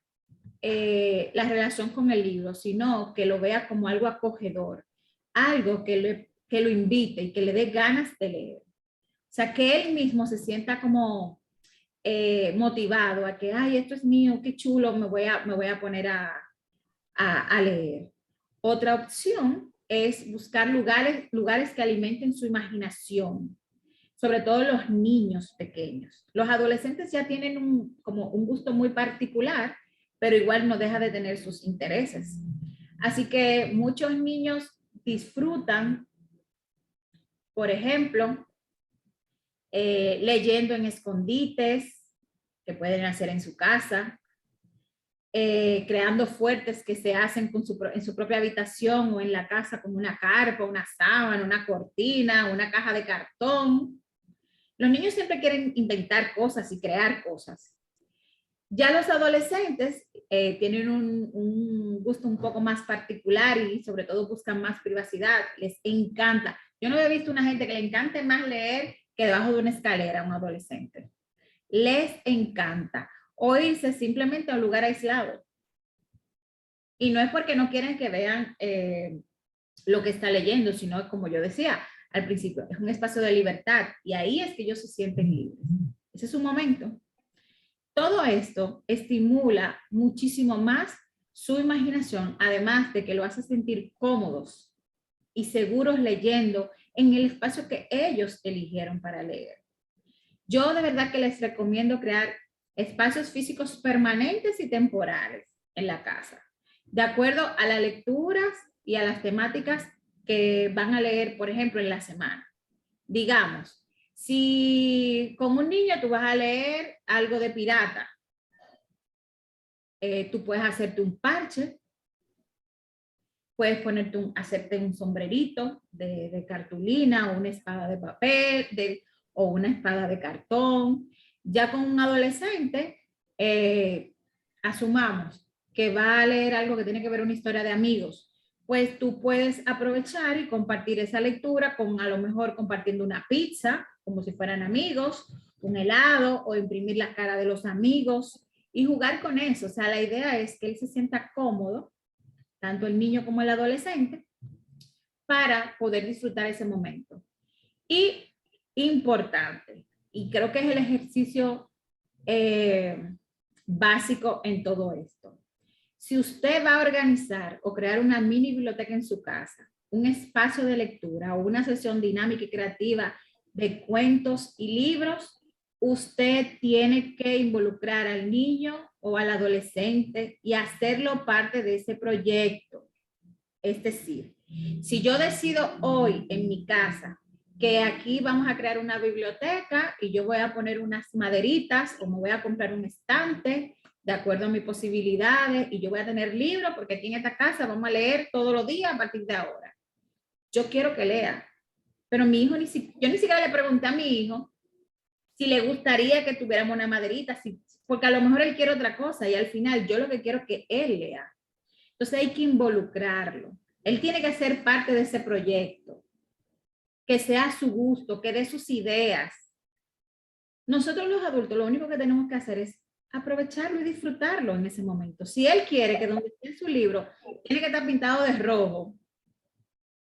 la relación con el libro, sino que lo vea como algo acogedor, algo que lo invite y que le dé ganas de leer. O sea, que él mismo se sienta como motivado a que, ay, esto es mío, qué chulo, me voy a poner a leer. Otra opción es buscar lugares que alimenten su imaginación, sobre todo los niños pequeños. Los adolescentes ya tienen como un gusto muy particular, pero igual no deja de tener sus intereses. Así que muchos niños disfrutan, por ejemplo, leyendo en escondites, que pueden hacer en su casa, creando fuertes que se hacen en su propia habitación o en la casa, como una carpa, una sábana, una cortina, una caja de cartón. Los niños siempre quieren inventar cosas y crear cosas. Ya los adolescentes tienen un gusto un poco más particular y sobre todo buscan más privacidad, les encanta. Yo no he visto una gente que le encante más leer que debajo de una escalera a un adolescente. Les encanta. O irse simplemente a un lugar aislado. Y no es porque no quieren que vean lo que está leyendo, sino como yo decía al principio, es un espacio de libertad y ahí es que ellos se sienten libres. Ese es su momento. Todo esto estimula muchísimo más su imaginación, además de que lo hace sentir cómodos y seguros leyendo en el espacio que ellos eligieron para leer. Yo de verdad que les recomiendo crear espacios físicos permanentes y temporales en la casa, de acuerdo a las lecturas y a las temáticas que van a leer, por ejemplo, en la semana. Digamos, si con un niño tú vas a leer algo de pirata, tú puedes hacerte un parche, puedes hacerte un sombrerito de cartulina o una espada de papel o una espada de cartón. Ya con un adolescente, asumamos que va a leer algo que tiene que ver una historia de amigos, pues tú puedes aprovechar y compartir esa lectura con a lo mejor compartiendo una pizza, como si fueran amigos, un helado o imprimir la cara de los amigos y jugar con eso. O sea, la idea es que él se sienta cómodo, tanto el niño como el adolescente, para poder disfrutar ese momento. Y importante, y creo que es el ejercicio básico en todo esto. Si usted va a organizar o crear una mini biblioteca en su casa, un espacio de lectura o una sesión dinámica y creativa de cuentos y libros, usted tiene que involucrar al niño o al adolescente y hacerlo parte de ese proyecto. Es decir, si yo decido hoy en mi casa que aquí vamos a crear una biblioteca y yo voy a poner unas maderitas o me voy a comprar un estante de acuerdo a mis posibilidades y yo voy a tener libros porque aquí en esta casa vamos a leer todos los días a partir de ahora. Yo quiero que lea, pero mi hijo yo ni siquiera le pregunté a mi hijo si le gustaría que tuviéramos una maderita, porque a lo mejor él quiere otra cosa y al final yo lo que quiero es que él lea. Entonces hay que involucrarlo. Él tiene que ser parte de ese proyecto, que sea a su gusto, que dé sus ideas. Nosotros los adultos lo único que tenemos que hacer es aprovecharlo y disfrutarlo en ese momento. Si él quiere que donde esté su libro tiene que estar pintado de rojo,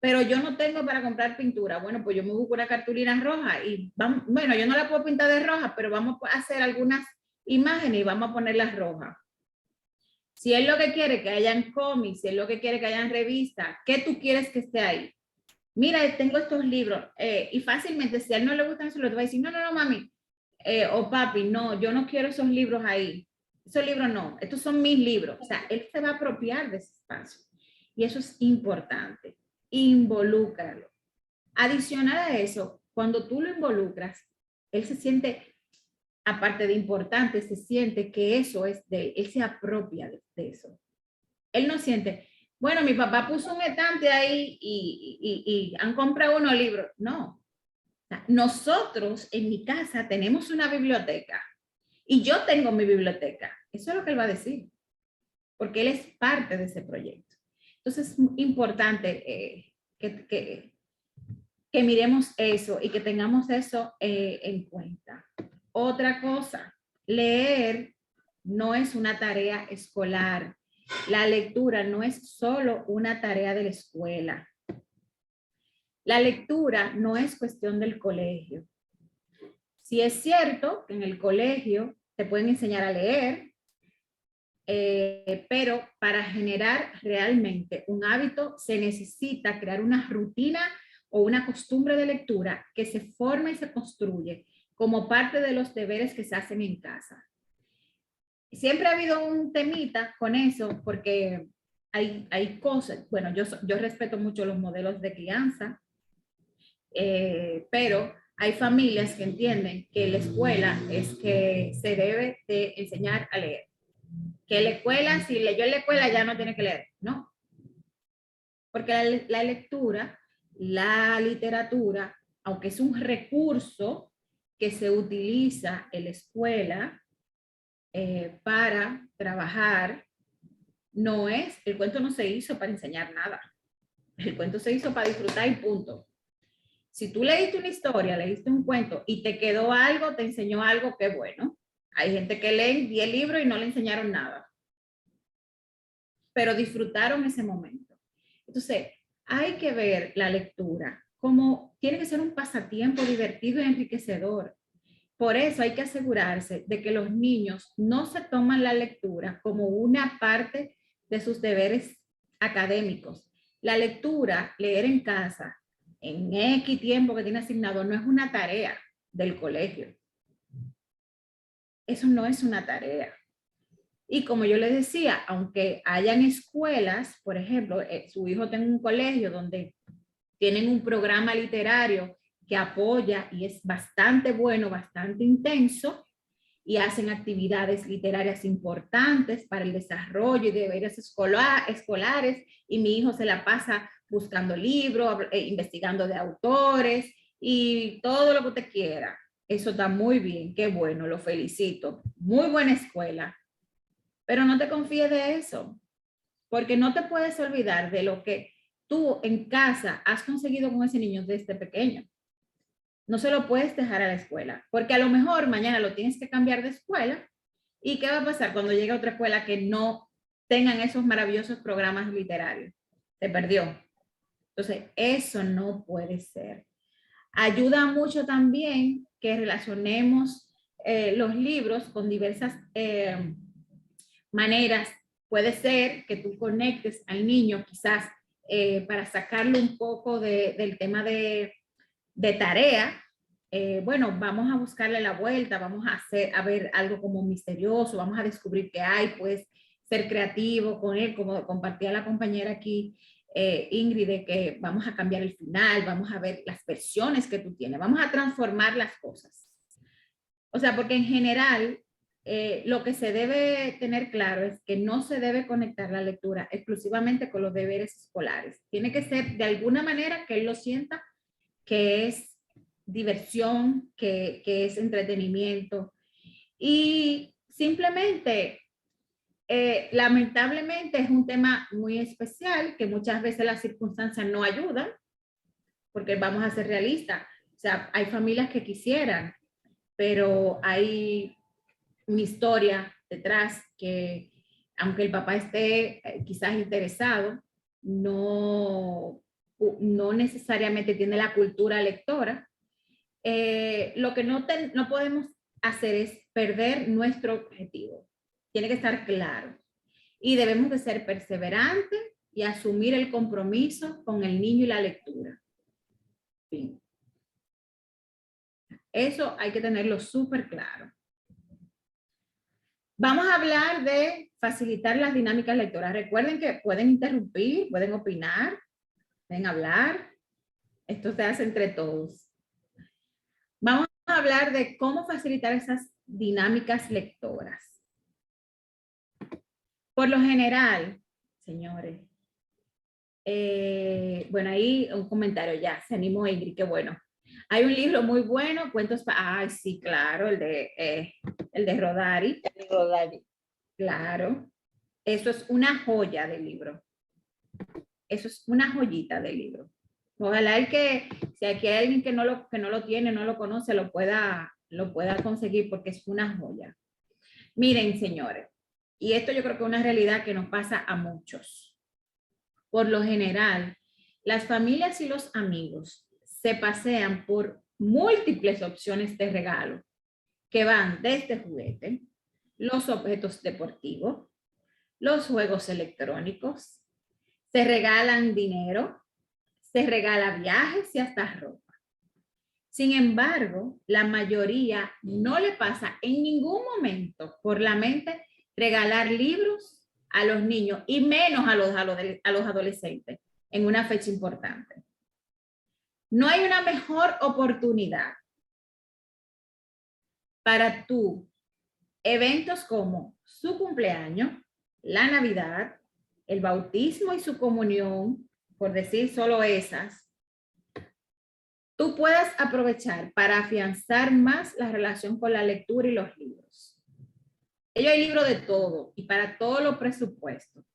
pero yo no tengo para comprar pintura, bueno, pues yo me busco una cartulina roja y vamos, bueno, yo no la puedo pintar de roja, pero vamos a hacer algunas imágenes y vamos a ponerlas rojas. Si él lo que quiere que hayan cómics, si él lo que quiere que hayan revistas, ¿qué tú quieres que esté ahí? Mira, tengo estos libros y fácilmente si a él no le gustan eso, le va a decir, no, mami, o papi, no, yo no quiero esos libros ahí. Esos libros no, estos son mis libros. O sea, él se va a apropiar de ese espacio. Y eso es importante. Involúcralo. Adicional a eso, cuando tú lo involucras, él se siente, aparte de importante, se siente que eso es de él. Él se apropia de eso. Él no siente, bueno, mi papá puso un estante ahí y han comprado unos libros. No. Nosotros en mi casa tenemos una biblioteca y yo tengo mi biblioteca. Eso es lo que él va a decir, porque él es parte de ese proyecto. Entonces es importante que miremos eso y que tengamos eso en cuenta. Otra cosa, leer no es una tarea escolar. La lectura no es solo una tarea de la escuela. La lectura no es cuestión del colegio. Sí es cierto que en el colegio te pueden enseñar a leer, pero para generar realmente un hábito se necesita crear una rutina o una costumbre de lectura que se forma y se construye como parte de los deberes que se hacen en casa. Siempre ha habido un temita con eso porque hay cosas, bueno, yo respeto mucho los modelos de crianza, pero hay familias que entienden que la escuela es que se debe de enseñar a leer. Que la escuela, si leyó en la escuela ya no tiene que leer, no. Porque la lectura, la literatura, aunque es un recurso que se utiliza en la escuela, para trabajar no es, el cuento no se hizo para enseñar nada. El cuento se hizo para disfrutar y punto. Si tú leíste una historia, leíste un cuento y te quedó algo, te enseñó algo, qué bueno. Hay gente que lee 10 libros y no le enseñaron nada, pero disfrutaron ese momento. Entonces, hay que ver la lectura como tiene que ser un pasatiempo divertido y enriquecedor. Por eso hay que asegurarse de que los niños no se toman la lectura como una parte de sus deberes académicos. La lectura, leer en casa, en X tiempo que tiene asignado, no es una tarea del colegio. Eso no es una tarea. Y como yo les decía, aunque hayan escuelas, por ejemplo, su hijo tiene un colegio donde tienen un programa literario que apoya y es bastante bueno, bastante intenso, y hacen actividades literarias importantes para el desarrollo y deberes escolares, y mi hijo se la pasa buscando libros, investigando de autores y todo lo que usted quiera. Eso está muy bien, qué bueno, lo felicito. Muy buena escuela. Pero no te confíes de eso, porque no te puedes olvidar de lo que tú en casa has conseguido con ese niño desde pequeño. No se lo puedes dejar a la escuela, porque a lo mejor mañana lo tienes que cambiar de escuela. ¿Y qué va a pasar cuando llegue a otra escuela que no tengan esos maravillosos programas literarios? Se perdió. Entonces, eso no puede ser. Ayuda mucho también que relacionemos los libros con diversas maneras. Puede ser que tú conectes al niño quizás para sacarlo un poco del tema de tarea. Bueno, vamos a buscarle la vuelta, vamos a ver algo como misterioso, vamos a descubrir qué hay, pues ser creativo con él, como compartía la compañera aquí, Ingrid, de que vamos a cambiar el final, vamos a ver las versiones que tú tienes, vamos a transformar las cosas. O sea, porque en general lo que se debe tener claro es que no se debe conectar la lectura exclusivamente con los deberes escolares. Tiene que ser de alguna manera que él lo sienta que es diversión, que es entretenimiento. Y simplemente, lamentablemente es un tema muy especial que muchas veces las circunstancias no ayudan, porque vamos a ser realistas. O sea, hay familias que quisieran, pero hay una historia detrás que, aunque el papá esté quizás interesado, no necesariamente tiene la cultura lectora. Lo que no podemos hacer es perder nuestro objetivo. Tiene que estar claro. Y debemos de ser perseverantes y asumir el compromiso con el niño y la lectura. Fin. Eso hay que tenerlo súper claro. Vamos a hablar de facilitar las dinámicas lectoras. Recuerden que pueden interrumpir, pueden opinar, pueden hablar. Esto se hace entre todos. Vamos a hablar de cómo facilitar esas dinámicas lectoras. Por lo general, señores, bueno, ahí un comentario ya, se animó Ingrid, qué bueno. Hay un libro muy bueno, cuentos para, ay, sí, claro, el de Rodari. Rodari. Claro, eso es una joya del libro. Eso es una joyita del libro. Ojalá el que, si aquí hay alguien que no lo tiene, no lo conoce, lo pueda conseguir porque es una joya. Miren, señores, y esto yo creo que es una realidad que nos pasa a muchos. Por lo general, las familias y los amigos se pasean por múltiples opciones de regalo que van desde juguete, los objetos deportivos, los juegos electrónicos, se regalan dinero, se regala viajes y hasta ropa. Sin embargo, la mayoría no le pasa en ningún momento por la mente regalar libros a los niños y menos a los adolescentes en una fecha importante. No hay una mejor oportunidad para eventos como su cumpleaños, la Navidad, el bautismo y su comunión, por decir solo esas, tú puedas aprovechar para afianzar más la relación con la lectura y los libros. Ellos hay libros de todo y para todos los presupuestos,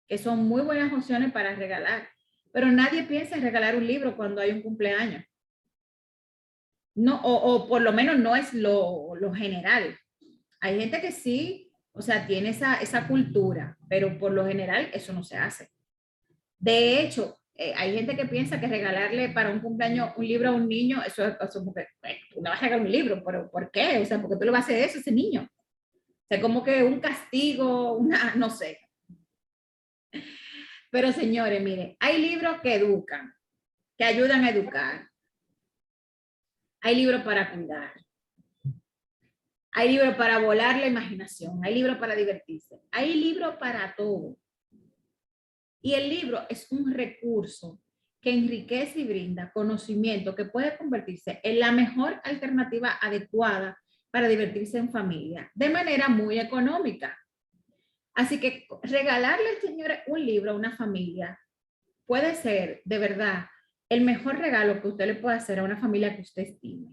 que son muy buenas opciones para regalar. Pero nadie piensa en regalar un libro cuando hay un cumpleaños. No, o por lo menos no es lo general. Hay gente que sí, o sea, tiene esa cultura, pero por lo general eso no se hace. De hecho, hay gente que piensa que regalarle para un cumpleaños un libro a un niño, eso porque tú le vas a regalar un libro, pero ¿por qué? O sea, porque tú le vas a hacer eso a ese niño. O sea, como que un castigo, no sé. Pero señores, miren, hay libros que educan, que ayudan a educar. Hay libros para cuidar. Hay libros para volar la imaginación. Hay libros para divertirse. Hay libros para todo. Y el libro es un recurso que enriquece y brinda conocimiento que puede convertirse en la mejor alternativa adecuada para divertirse en familia, de manera muy económica. Así que regalarle, señores, un libro a una familia puede ser, de verdad, el mejor regalo que usted le puede hacer a una familia que usted estime.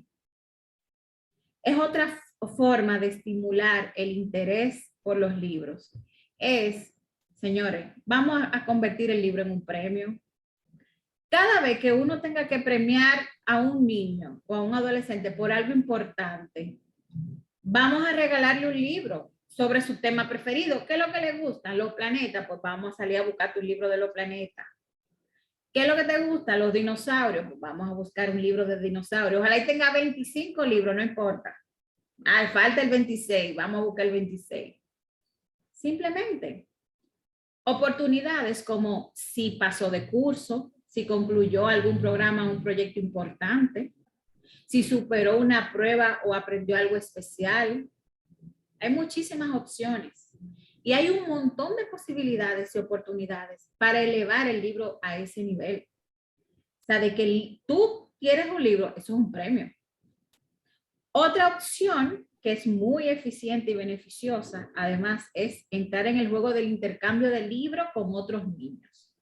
Es otra forma de estimular el interés por los libros. Señores, vamos a convertir el libro en un premio. Cada vez que uno tenga que premiar a un niño o a un adolescente por algo importante, vamos a regalarle un libro sobre su tema preferido. ¿Qué es lo que le gusta? Los planetas. Pues vamos a salir a buscar tu libro de los planetas. ¿Qué es lo que te gusta? Los dinosaurios. Pues vamos a buscar un libro de dinosaurios. Ojalá y tenga 25 libros, no importa. Falta el 26, vamos a buscar el 26. Simplemente. Oportunidades como si pasó de curso, si concluyó algún programa o un proyecto importante, si superó una prueba o aprendió algo especial. Hay muchísimas opciones y hay un montón de posibilidades y oportunidades para elevar el libro a ese nivel. O sea, de que tú quieres un libro, eso es un premio. Otra opción que es muy eficiente y beneficiosa, además, es entrar en el juego del intercambio de libros con otros niños.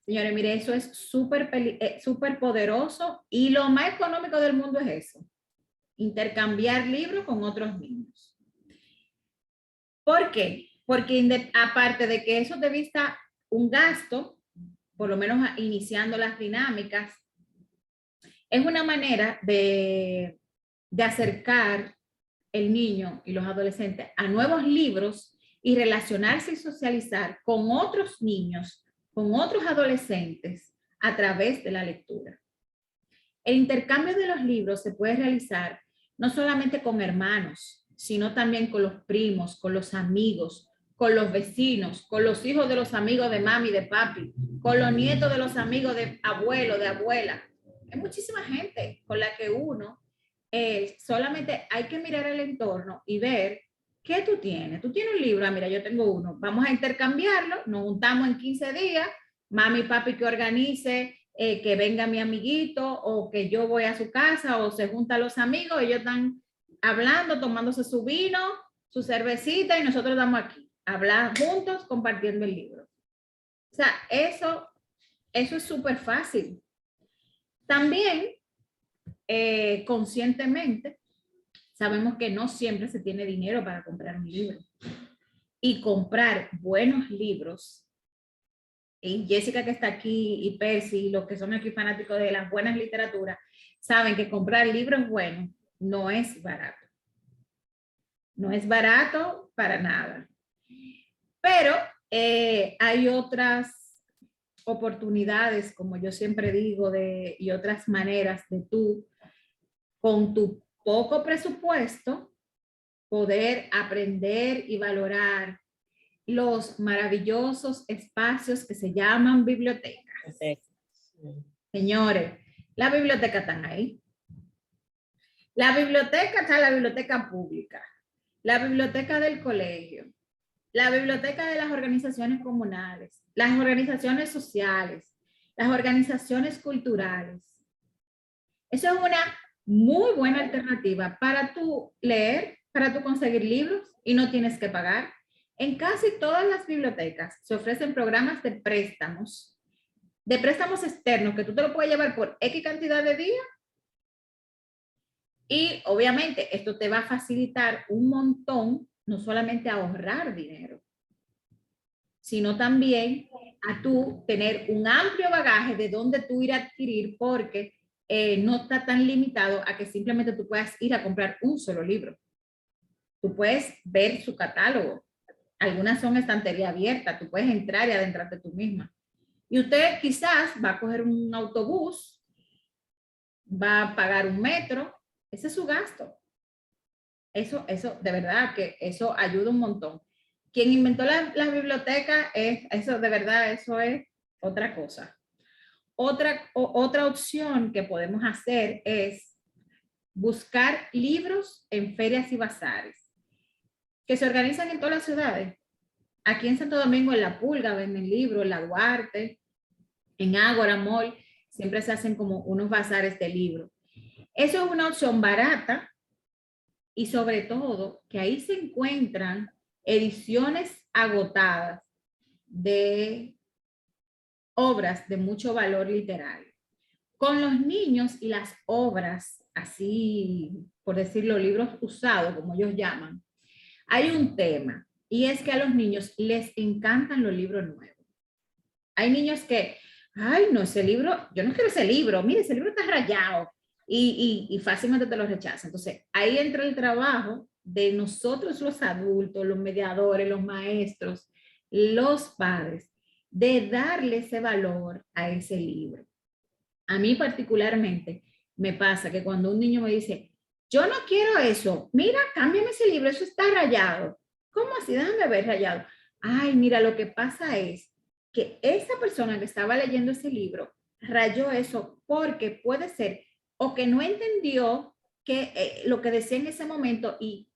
Señores, mire, eso es súper poderoso y lo más económico del mundo es eso, intercambiar libros con otros niños. ¿Por qué? Porque aparte de que eso te vista un gasto, por lo menos iniciando las dinámicas, es una manera de acercar el niño y los adolescentes a nuevos libros y relacionarse y socializar con otros niños, con otros adolescentes a través de la lectura. El intercambio de los libros se puede realizar no solamente con hermanos, sino también con los primos, con los amigos, con los vecinos, con los hijos de los amigos de mami, de papi, con los nietos de los amigos de abuelo, de abuela. Hay muchísima gente con la que uno solamente hay que mirar el entorno y ver qué tú tienes. Tú tienes un libro, mira, yo tengo uno. Vamos a intercambiarlo, nos juntamos en 15 días, mami y papi que organice, que venga mi amiguito o que yo voy a su casa o se juntan los amigos, ellos están hablando, tomándose su vino, su cervecita y nosotros estamos aquí, hablando juntos, compartiendo el libro. O sea, eso es súper fácil. También, conscientemente, sabemos que no siempre se tiene dinero para comprar un libro. Y comprar buenos libros, y Jessica que está aquí, y Percy, los que son aquí fanáticos de las buenas literaturas, saben que comprar libros buenos no es barato. No es barato para nada. Pero hay otras oportunidades, como yo siempre digo, y otras maneras de tú, con tu poco presupuesto, poder aprender y valorar los maravillosos espacios que se llaman bibliotecas. Señores, las bibliotecas están ahí. La biblioteca está en la biblioteca pública, la biblioteca del colegio, la biblioteca de las organizaciones comunales, las organizaciones sociales, las organizaciones culturales. Eso es una muy buena alternativa para tú leer, para tú conseguir libros y no tienes que pagar. En casi todas las bibliotecas se ofrecen programas de préstamos externos que tú te lo puedes llevar por X cantidad de días. Y obviamente esto te va a facilitar un montón no solamente a ahorrar dinero, sino también a tú tener un amplio bagaje de dónde tú ir a adquirir, porque no está tan limitado a que simplemente tú puedas ir a comprar un solo libro. Tú puedes ver su catálogo. Algunas son estantería abierta, tú puedes entrar y adentrarte tú misma. Y usted quizás va a coger un autobús, va a pagar un metro, ese es su gasto. Eso, de verdad que eso ayuda un montón. Quien inventó las bibliotecas, eso de verdad, eso es otra cosa. Otra opción que podemos hacer es buscar libros en ferias y bazares que se organizan en todas las ciudades. Aquí en Santo Domingo, en La Pulga, venden libros, en La Duarte, en Ágora Mall, siempre se hacen como unos bazares de libros. Eso es una opción barata y sobre todo que ahí se encuentran ediciones agotadas de obras de mucho valor literario. Con los niños y las obras, así por decirlo, libros usados, como ellos llaman, hay un tema, y es que a los niños les encantan los libros nuevos. Hay niños que, ay, no, ese libro, yo no quiero ese libro, mire, ese libro está rayado, y fácilmente te lo rechazan. Entonces, ahí entra el trabajo de nosotros los adultos, los mediadores, los maestros, los padres, de darle ese valor a ese libro. A mí particularmente me pasa que cuando un niño me dice, yo no quiero eso, mira, cámbiame ese libro, eso está rayado. ¿Cómo así? Déjame ver rayado. Ay, mira, lo que pasa es que esa persona que estaba leyendo ese libro rayó eso porque puede ser o que no entendió que, lo que decía en ese momento y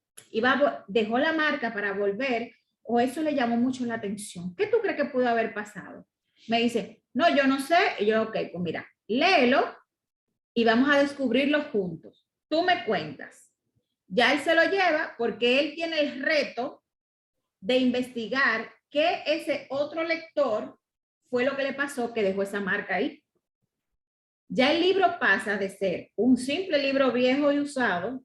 dejó la marca para volver, o eso le llamó mucho la atención. ¿Qué tú crees que pudo haber pasado? Me dice, no, yo no sé. Y yo, ok, pues mira, léelo y vamos a descubrirlo juntos. Tú me cuentas. Ya él se lo lleva porque él tiene el reto de investigar qué ese otro lector fue lo que le pasó que dejó esa marca ahí. Ya el libro pasa de ser un simple libro viejo y usado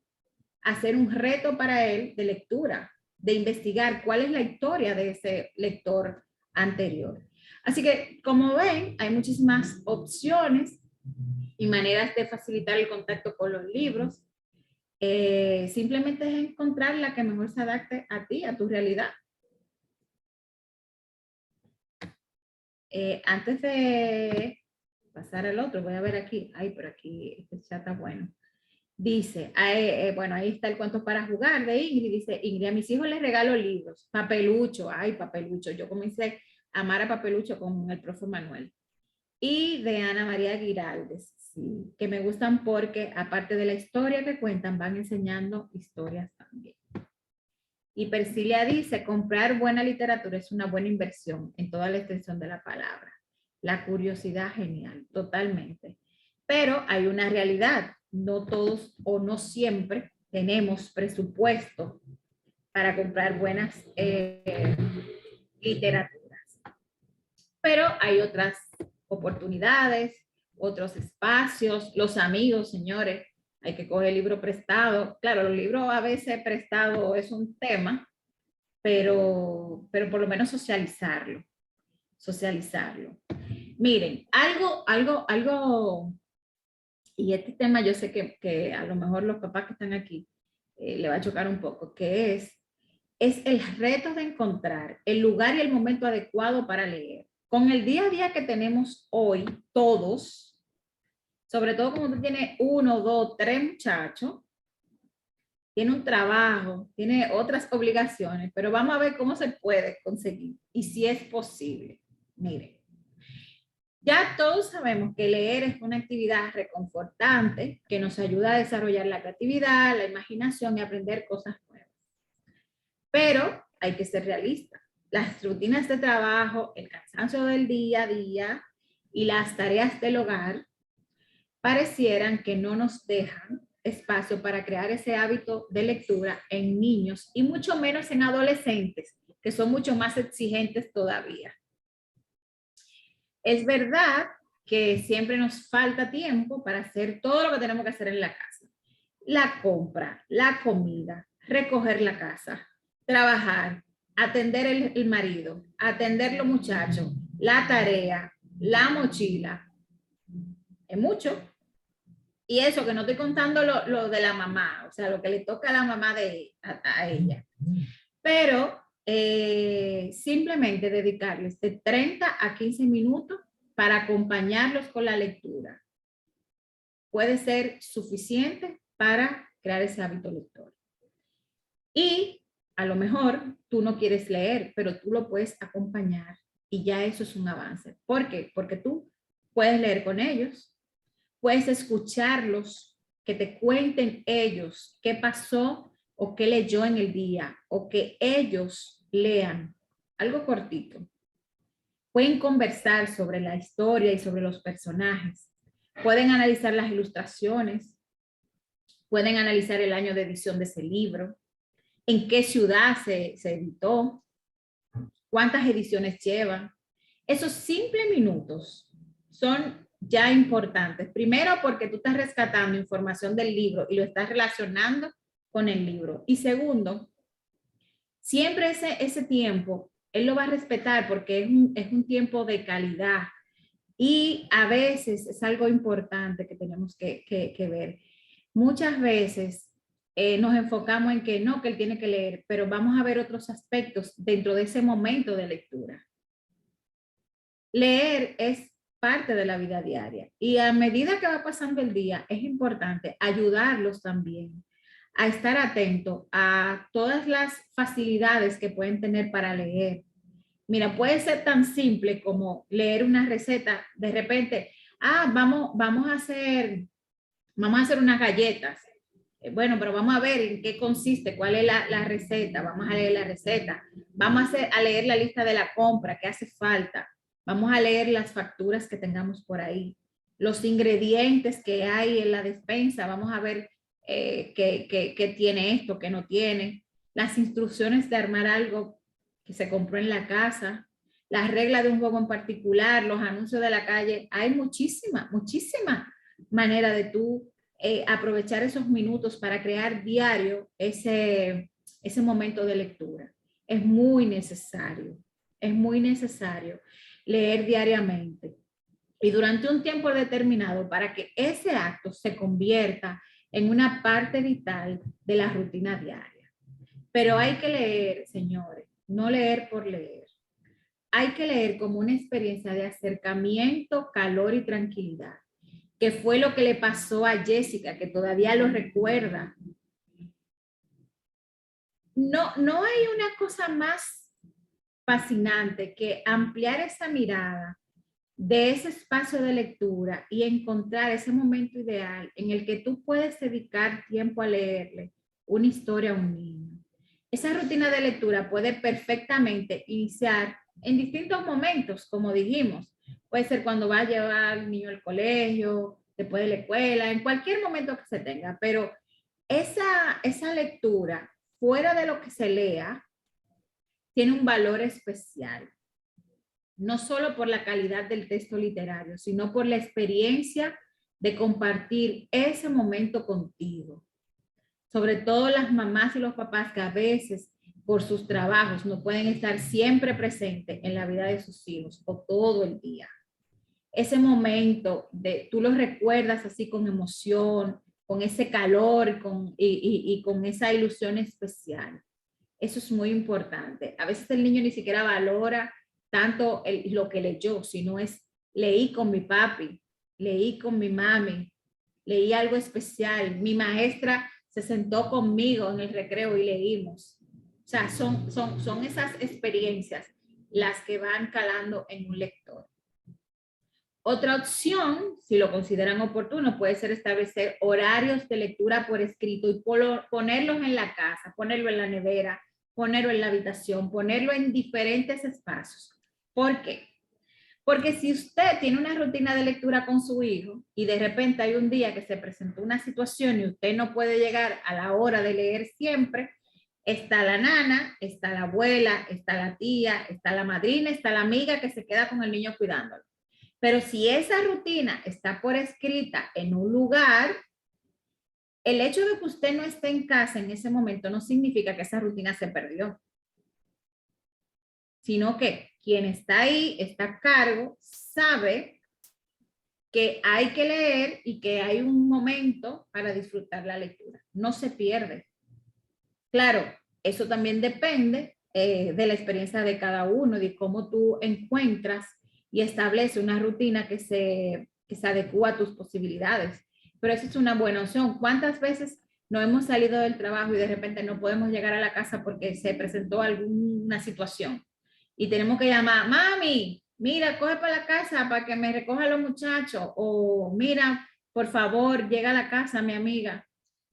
a ser un reto para él de lectura, de investigar cuál es la historia de ese lector anterior. Así que, como ven, hay muchísimas opciones y maneras de facilitar el contacto con los libros. Simplemente es encontrar la que mejor se adapte a ti, a tu realidad. Antes de pasar al otro, voy a ver aquí. Ay, pero aquí este chat está bueno. Dice, bueno, ahí está el cuento para jugar de Ingrid. Dice, Ingrid, a mis hijos les regalo libros. Papelucho, ay, Papelucho. Yo comencé a amar a Papelucho con el profe Manuel. Y de Ana María Giraldes, sí, que me gustan porque aparte de la historia que cuentan, van enseñando historias también. Y Persilia dice, comprar buena literatura es una buena inversión en toda la extensión de la palabra. La curiosidad, genial, totalmente. Pero hay una realidad, no todos o no siempre tenemos presupuesto para comprar buenas literaturas. Pero hay otras oportunidades, otros espacios, los amigos, señores, hay que coger libro prestado. Claro, los libros a veces prestados es un tema, pero por lo menos socializarlo. Miren, algo, y este tema yo sé que a lo mejor los papás que están aquí le va a chocar un poco, que es el reto de encontrar el lugar y el momento adecuado para leer. Con el día a día que tenemos hoy, todos, sobre todo como tú tienes 1, 2, 3 muchachos, tiene un trabajo, tiene otras obligaciones, pero vamos a ver cómo se puede conseguir y si es posible. Miren, ya todos sabemos que leer es una actividad reconfortante que nos ayuda a desarrollar la creatividad, la imaginación y aprender cosas nuevas. Pero hay que ser realistas. Las rutinas de trabajo, el cansancio del día a día y las tareas del hogar parecieran que no nos dejan espacio para crear ese hábito de lectura en niños y mucho menos en adolescentes, que son mucho más exigentes todavía. Es verdad que siempre nos falta tiempo para hacer todo lo que tenemos que hacer en la casa. La compra, la comida, recoger la casa, trabajar, atender el marido, atender los muchachos, la tarea, la mochila. Es mucho. Y eso que no estoy contando lo de la mamá, o sea, lo que le toca a la mamá a ella. Pero simplemente dedicarles de 30 a 15 minutos para acompañarlos con la lectura puede ser suficiente para crear ese hábito lector. Y a lo mejor tú no quieres leer, pero tú lo puedes acompañar y ya eso es un avance. ¿Por qué? Porque tú puedes leer con ellos, puedes escucharlos, que te cuenten ellos qué pasó o qué leyó en el día, o que ellos lean algo cortito. Pueden conversar sobre la historia y sobre los personajes. Pueden analizar las ilustraciones. Pueden analizar el año de edición de ese libro. En qué ciudad se editó. Cuántas ediciones llevan. Esos simples minutos son ya importantes. Primero, porque tú estás rescatando información del libro y lo estás relacionando con el libro. Y segundo, siempre ese tiempo, él lo va a respetar porque es un tiempo de calidad. Y a veces es algo importante que tenemos que ver. Muchas veces nos enfocamos en que no, que él tiene que leer, pero vamos a ver otros aspectos dentro de ese momento de lectura. Leer es parte de la vida diaria y a medida que va pasando el día es importante ayudarlos también a estar atentos a todas las facilidades que pueden tener para leer. Mira, puede ser tan simple como leer una receta. De repente, vamos a hacer unas galletas. Bueno, pero vamos a ver en qué consiste, cuál es la receta. Vamos a leer la receta. Vamos a leer la lista de la compra, qué hace falta. Vamos a leer las facturas que tengamos por ahí. Los ingredientes que hay en la despensa. Vamos a ver qué tiene esto, qué no tiene. Las instrucciones de armar algo que se compró en la casa, las reglas de un juego en particular, los anuncios de la calle. Hay muchísima manera de tú aprovechar esos minutos para crear diario ese momento de lectura. Es muy necesario leer diariamente y durante un tiempo determinado para que ese acto se convierta en una parte vital de la rutina diaria. Pero hay que leer, señores, no leer por leer. Hay que leer como una experiencia de acercamiento, calor y tranquilidad, que fue lo que le pasó a Jessica, que todavía lo recuerda. No hay una cosa más fascinante que ampliar esa mirada de ese espacio de lectura y encontrar ese momento ideal en el que tú puedes dedicar tiempo a leerle una historia a un niño. Esa rutina de lectura puede perfectamente iniciar en distintos momentos, como dijimos. Puede ser cuando va a llevar al niño al colegio, después de la escuela, en cualquier momento que se tenga, pero esa lectura, fuera de lo que se lea, tiene un valor especial. No solo por la calidad del texto literario, sino por la experiencia de compartir ese momento contigo. Sobre todo las mamás y los papás que a veces por sus trabajos no pueden estar siempre presentes en la vida de sus hijos o todo el día. Ese momento tú lo recuerdas así con emoción, con ese calor y con esa ilusión especial. Eso es muy importante. A veces el niño ni siquiera valora tanto lo que leyó, sino es leí con mi papi, leí con mi mami, leí algo especial, mi maestra se sentó conmigo en el recreo y leímos. O sea, son esas experiencias las que van calando en un lector. Otra opción, si lo consideran oportuno, puede ser establecer horarios de lectura por escrito y ponerlos en la casa, ponerlo en la nevera, ponerlo en la habitación, ponerlo en diferentes espacios. ¿Por qué? Porque si usted tiene una rutina de lectura con su hijo y de repente hay un día que se presentó una situación y usted no puede llegar a la hora de leer siempre, está la nana, está la abuela, está la tía, está la madrina, está la amiga que se queda con el niño cuidándolo. Pero si esa rutina está por escrita en un lugar, El hecho de que usted no esté en casa en ese momento no significa que esa rutina se perdió, sino que quien está ahí, está a cargo, sabe que hay que leer y que hay un momento para disfrutar la lectura. No se pierde. Claro, eso también depende de la experiencia de cada uno, de cómo tú encuentras y estableces una rutina que se adecua a tus posibilidades. Pero eso es una buena opción. ¿Cuántas veces no hemos salido del trabajo y de repente no podemos llegar a la casa porque se presentó alguna situación? Y tenemos que llamar, mami, mira, coge para la casa para que me recoja a los muchachos. O mira, por favor, llega a la casa, mi amiga.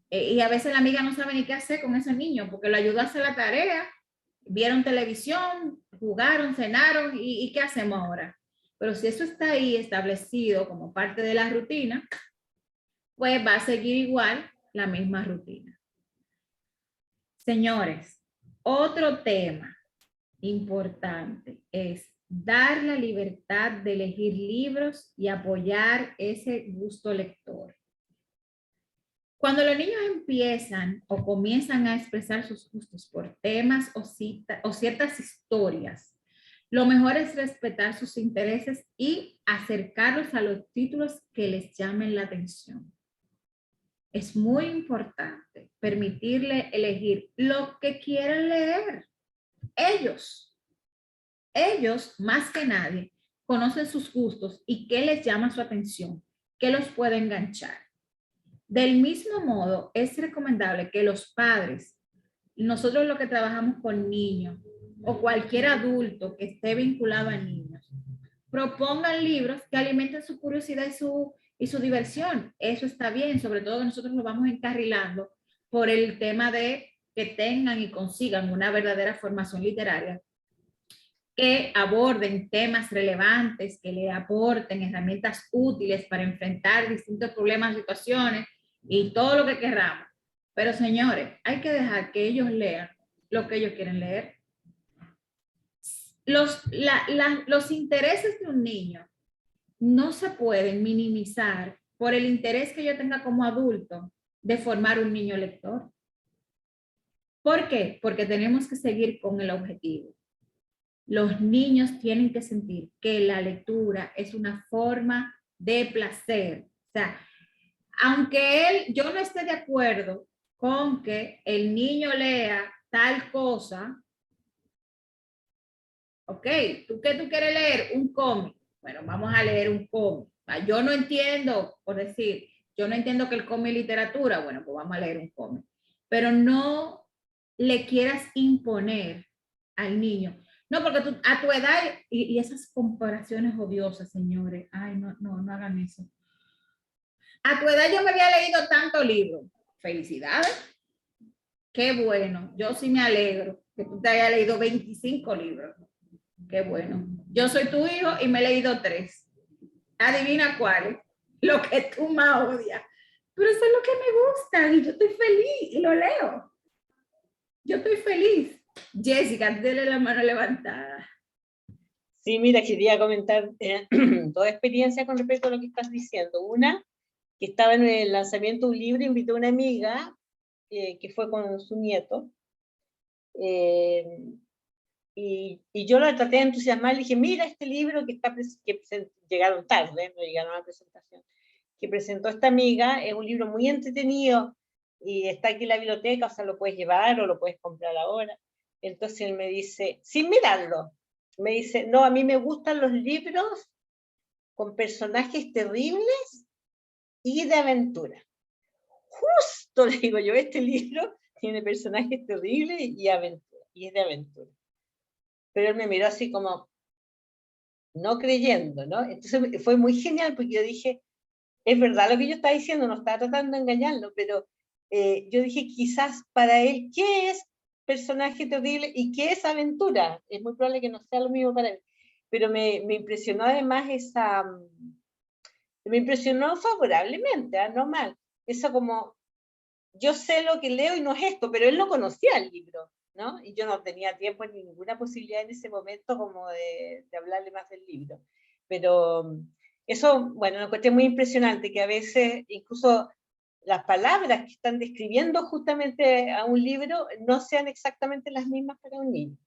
Y a veces la amiga no sabe ni qué hacer con ese niño porque lo ayudó a hacer la tarea, vieron televisión, jugaron, cenaron y ¿qué hacemos ahora? Pero si eso está ahí establecido como parte de la rutina, pues va a seguir igual la misma rutina. Señores, otro tema importante es dar la libertad de elegir libros y apoyar ese gusto lector. Cuando los niños empiezan o comienzan a expresar sus gustos por temas o ciertas historias, lo mejor es respetar sus intereses y acercarlos a los títulos que les llamen la atención. Es muy importante permitirle elegir lo que quieran leer. Ellos, más que nadie, conocen sus gustos y qué les llama su atención, qué los puede enganchar. Del mismo modo, es recomendable que los padres, nosotros los que trabajamos con niños o cualquier adulto que esté vinculado a niños, propongan libros que alimenten su curiosidad y su diversión. Eso está bien, sobre todo que nosotros nos vamos encarrilando por el tema de que tengan y consigan una verdadera formación literaria, que aborden temas relevantes, que le aporten herramientas útiles para enfrentar distintos problemas, situaciones y todo lo que queramos. Pero señores, hay que dejar que ellos lean lo que ellos quieren leer. Los intereses de un niño no se pueden minimizar por el interés que yo tenga como adulto de formar un niño lector. ¿Por qué? Porque tenemos que seguir con el objetivo. Los niños tienen que sentir que la lectura es una forma de placer. O sea, aunque yo no esté de acuerdo con que el niño lea tal cosa, ok, ¿tú qué tú quieres leer? Un cómic. Bueno, vamos a leer un cómic. Yo no entiendo, por decir, yo no entiendo que el cómic es literatura, bueno, pues vamos a leer un cómic. Pero no le quieras imponer al niño. No, porque tú, a tu edad, y esas comparaciones odiosas, señores, ay, no hagan eso. A tu edad yo me había leído tanto libro. Felicidades. Qué bueno. Yo sí me alegro que tú te hayas leído 25 libros. Qué bueno. Yo soy tu hijo y me he leído 3. Adivina cuál. Lo que tú más odias. Pero eso es lo que me gusta y yo estoy feliz y lo leo. Yo estoy feliz. Jessica, dale la mano levantada. Sí, mira, quería comentar dos experiencias con respecto a lo que estás diciendo. Una, que estaba en el lanzamiento de un libro, invitó a una amiga que fue con su nieto, y yo la traté de entusiasmar, le dije, mira este libro que llegaron tarde, no llegaron a la presentación, que presentó esta amiga, es un libro muy entretenido, y está aquí en la biblioteca, o sea, lo puedes llevar o lo puedes comprar ahora. Entonces él me dice, sin mirarlo, me dice, no, a mí me gustan los libros con personajes terribles y de aventura. Justo, le digo yo, este libro tiene personajes terribles y aventura, y es de aventura. Pero él me miró así como, no creyendo, ¿no? Entonces fue muy genial, porque yo dije, es verdad lo que yo estaba diciendo, no estaba tratando de engañarlo, pero yo dije, quizás para él, ¿qué es personaje terrible y qué es aventura? Es muy probable que no sea lo mismo para él. Pero me impresionó además me impresionó favorablemente, no mal. Eso como, yo sé lo que leo y no es esto, pero él no conocía el libro, ¿no? Y yo no tenía tiempo ni ninguna posibilidad en ese momento como de hablarle más del libro. Pero eso, bueno, lo encontré muy impresionante, que a veces incluso las palabras que están describiendo justamente a un libro no sean exactamente las mismas para un niño.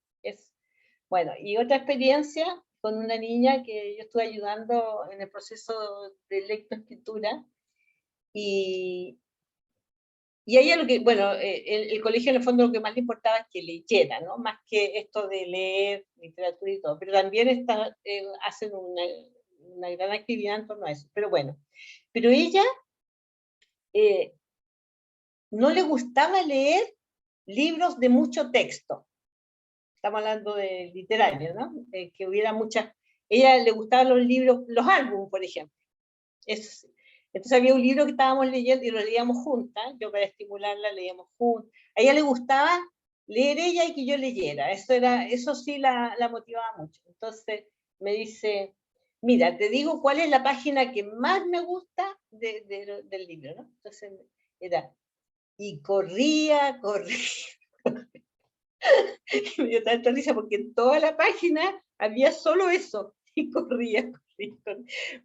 Bueno, y otra experiencia con una niña que yo estuve ayudando en el proceso de lectoescritura, y a ella lo que, bueno, el colegio en el fondo lo que más le importaba es que leyera, ¿no? Más que esto de leer literatura y todo, pero también hacen una gran actividad en torno a eso, pero bueno. Pero ella no le gustaba leer libros de mucho texto. Estamos hablando de literario, ¿no? Que hubiera muchas... Ella le gustaban los libros, los álbumes, por ejemplo. Eso sí. Entonces había un libro que estábamos leyendo y lo leíamos juntas. Yo para estimularla leíamos juntas. A ella le gustaba leer ella y que yo leyera. Eso sí la motivaba mucho. Entonces me dice, mira, te digo cuál es la página que más me gusta del libro, ¿no? Entonces era, y corría. Y me dio tanta risa porque en toda la página había solo eso, y corría.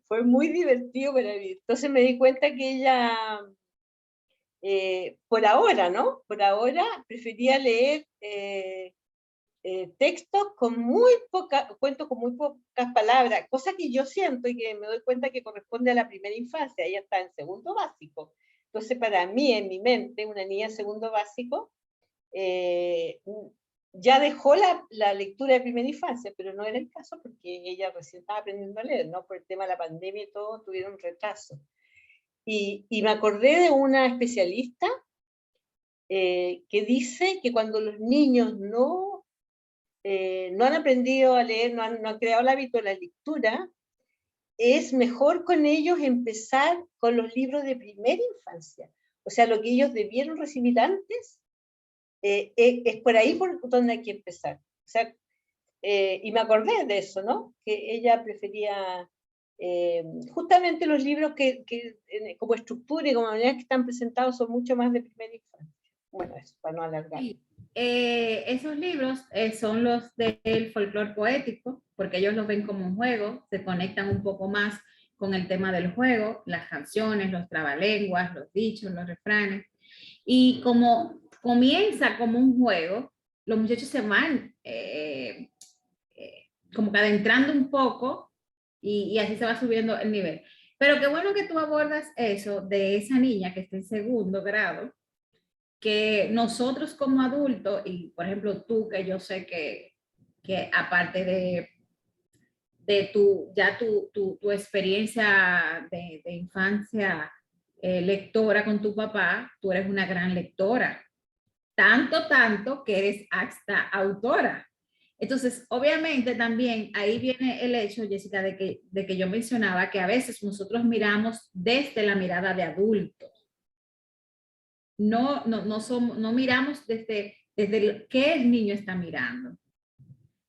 Fue muy divertido para mí. Entonces me di cuenta que ella, por ahora, ¿no? Por ahora prefería leer textos con cuentos con muy pocas palabras, cosa que yo siento y que me doy cuenta que corresponde a la primera infancia. Ella está en segundo básico. Entonces, para mí, en mi mente, una niña en segundo básico, ya dejó la lectura de primera infancia, pero no era el caso porque ella recién estaba aprendiendo a leer, ¿no? Por el tema de la pandemia y todo, tuvieron retraso. Y me acordé de una especialista que dice que cuando los niños no han aprendido a leer, no han creado el hábito de la lectura, es mejor con ellos empezar con los libros de primera infancia. O sea, lo que ellos debieron recibir antes, es por ahí por donde hay que empezar. O sea, y me acordé de eso, ¿no? Que ella prefería justamente los libros que como estructura y como manera que están presentados son mucho más de primera infancia. Bueno, eso, para no alargar. Sí. Esos libros son los del folclore poético, porque ellos los ven como un juego, se conectan un poco más con el tema del juego, las canciones, los trabalenguas, los dichos, los refranes. Y como comienza como un juego, los muchachos se van como que adentrando un poco y así se va subiendo el nivel. Pero qué bueno que tú abordas eso de esa niña que está en segundo grado, que nosotros como adultos, y por ejemplo tú, que yo sé que aparte de tu experiencia de infancia lectora con tu papá, tú eres una gran lectora. Tanto que eres hasta autora. Entonces, obviamente también ahí viene el hecho, Jessica, de que yo mencionaba que a veces nosotros miramos desde la mirada de adultos. No miramos desde qué el niño está mirando.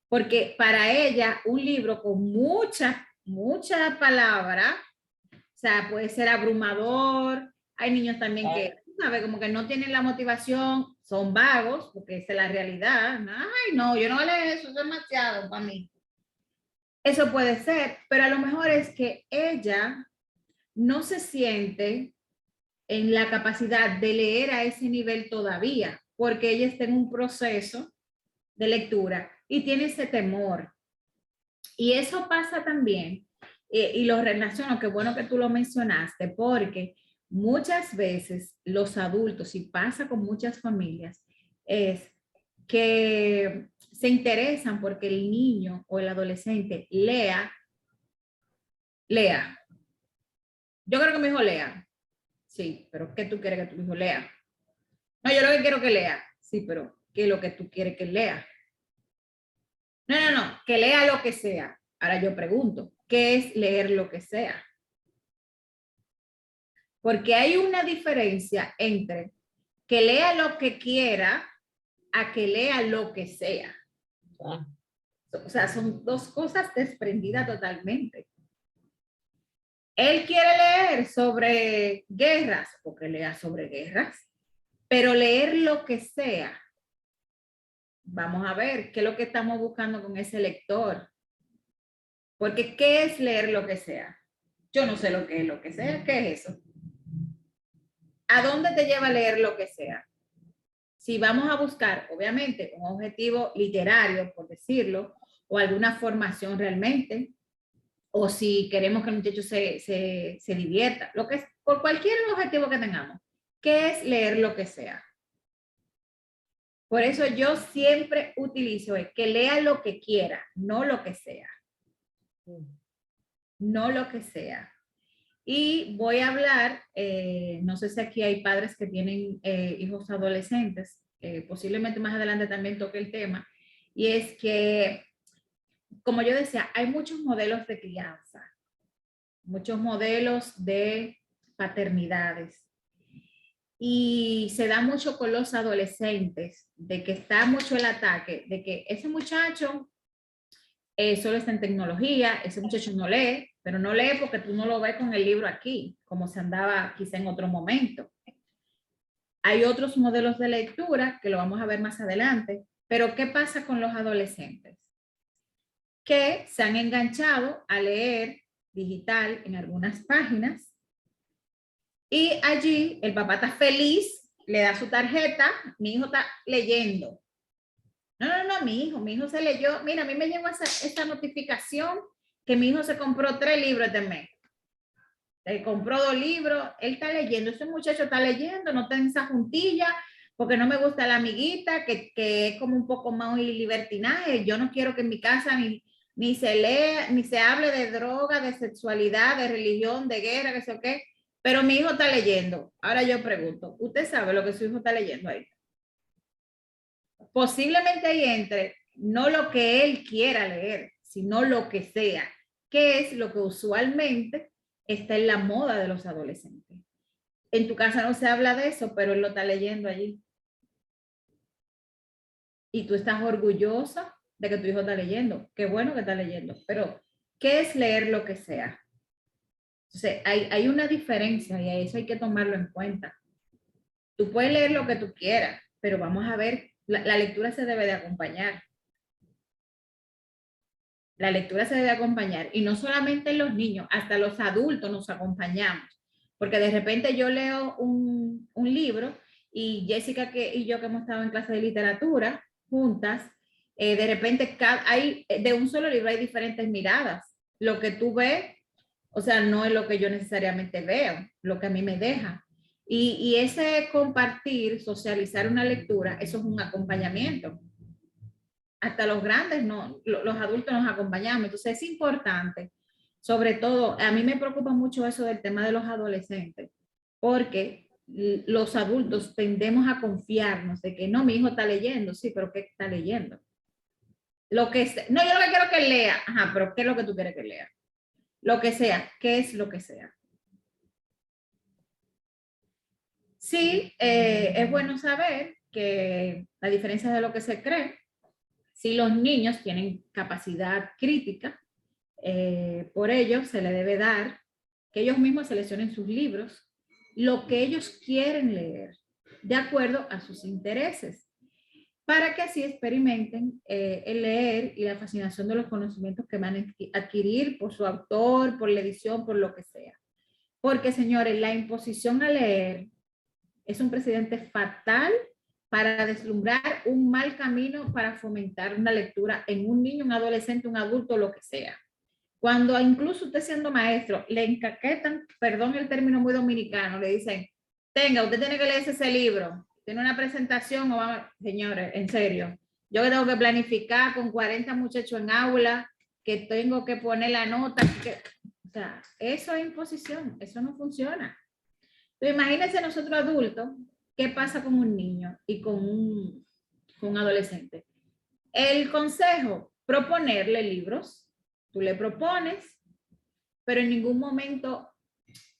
Porque para ella un libro con mucha palabra, o sea, puede ser abrumador. Hay niños también que, ¿sabe? Como que no tienen la motivación, son vagos, porque esa es la realidad. Ay, no, yo no voy a leer eso, es demasiado para mí. Eso puede ser, pero a lo mejor es que ella no se siente en la capacidad de leer a ese nivel todavía, porque ella está en un proceso de lectura y tiene ese temor. Y eso pasa también, y lo relaciono, qué bueno que tú lo mencionaste, porque muchas veces los adultos, y pasa con muchas familias, es que se interesan porque el niño o el adolescente lea. Yo creo que mi hijo lea. Sí, pero ¿qué tú quieres que tu hijo lea? No, yo lo que quiero que lea. Sí, pero ¿qué es lo que tú quieres que lea? No, que lea lo que sea. Ahora yo pregunto, ¿qué es leer lo que sea? Porque hay una diferencia entre que lea lo que quiera a que lea lo que sea. O sea, son dos cosas desprendidas totalmente. Él quiere leer sobre guerras, o que lea sobre guerras, pero leer lo que sea. Vamos a ver qué es lo que estamos buscando con ese lector. Porque ¿qué es leer lo que sea? Yo no sé lo que es lo que sea. ¿Qué es eso? ¿A dónde te lleva a leer lo que sea? Si vamos a buscar, obviamente, un objetivo literario, por decirlo, o alguna formación realmente, o si queremos que el muchacho se divierta, lo que es, por cualquier objetivo que tengamos, ¿qué es leer lo que sea? Por eso yo siempre utilizo que lea lo que quiera, no lo que sea. No lo que sea. Y voy a hablar, no sé si aquí hay padres que tienen hijos adolescentes, posiblemente más adelante también toque el tema, y es que, como yo decía, hay muchos modelos de crianza, muchos modelos de paternidades, y se da mucho con los adolescentes, de que está mucho el ataque, de que ese muchacho solo está en tecnología, ese muchacho no lee, pero no lee porque tú no lo ves con el libro aquí, como se andaba quizá en otro momento. Hay otros modelos de lectura que lo vamos a ver más adelante, pero ¿qué pasa con los adolescentes? Que se han enganchado a leer digital en algunas páginas y allí el papá está feliz, le da su tarjeta, mi hijo está leyendo. No, mi hijo se leyó, mira, a mí me llegó esta notificación que mi hijo se compró 3 libros este mes. Se compró 2 libros, él está leyendo, ese muchacho está leyendo, no está en esa juntilla, porque no me gusta la amiguita, que es como un poco más libertinaje. Yo no quiero que en mi casa ni se lea, ni se hable de droga, de sexualidad, de religión, de guerra, que sé o qué, pero mi hijo está leyendo. Ahora yo pregunto, ¿usted sabe lo que su hijo está leyendo ahí? Posiblemente ahí entre no lo que él quiera leer, sino lo que sea, que es lo que usualmente está en la moda de los adolescentes. En tu casa no se habla de eso, pero él lo está leyendo allí. Y tú estás orgullosa de que tu hijo está leyendo. Qué bueno que está leyendo, pero ¿qué es leer lo que sea? Entonces, hay una diferencia y a eso hay que tomarlo en cuenta. Tú puedes leer lo que tú quieras, pero vamos a ver, la lectura se debe de acompañar. La lectura se debe acompañar, y no solamente los niños, hasta los adultos nos acompañamos, porque de repente yo leo un libro y Jessica y yo que hemos estado en clase de literatura juntas, de repente de un solo libro hay diferentes miradas. Lo que tú ves, o sea, no es lo que yo necesariamente veo, lo que a mí me deja. Y ese compartir, socializar una lectura, eso es un acompañamiento. Hasta los grandes, no, los adultos nos acompañamos. Entonces es importante, sobre todo, a mí me preocupa mucho eso del tema de los adolescentes, porque los adultos tendemos a confiarnos de que no, mi hijo está leyendo, sí, pero ¿qué está leyendo? No, yo lo que quiero que lea, ajá, pero ¿qué es lo que tú quieres que lea? Lo que sea, ¿qué es lo que sea? Sí, es bueno saber que la diferencia de lo que se cree, si los niños tienen capacidad crítica, por ello se le debe dar que ellos mismos seleccionen sus libros, lo que ellos quieren leer, de acuerdo a sus intereses, para que así experimenten el leer y la fascinación de los conocimientos que van a adquirir por su autor, por la edición, por lo que sea. Porque, señores, la imposición a leer es un precedente fatal para deslumbrar un mal camino para fomentar una lectura en un niño, un adolescente, un adulto, lo que sea. Cuando incluso usted siendo maestro, le encaquetan, perdón el término muy dominicano, le dicen, tenga, usted tiene que leerse ese libro, tiene una presentación, o vamos, señores, en serio, yo tengo que planificar con 40 muchachos en aula, que tengo que poner la nota, o sea, eso es imposición, eso no funciona. Entonces, imagínense nosotros adultos, ¿qué pasa con un niño y con un adolescente? El consejo, proponerle libros, tú le propones, pero en ningún momento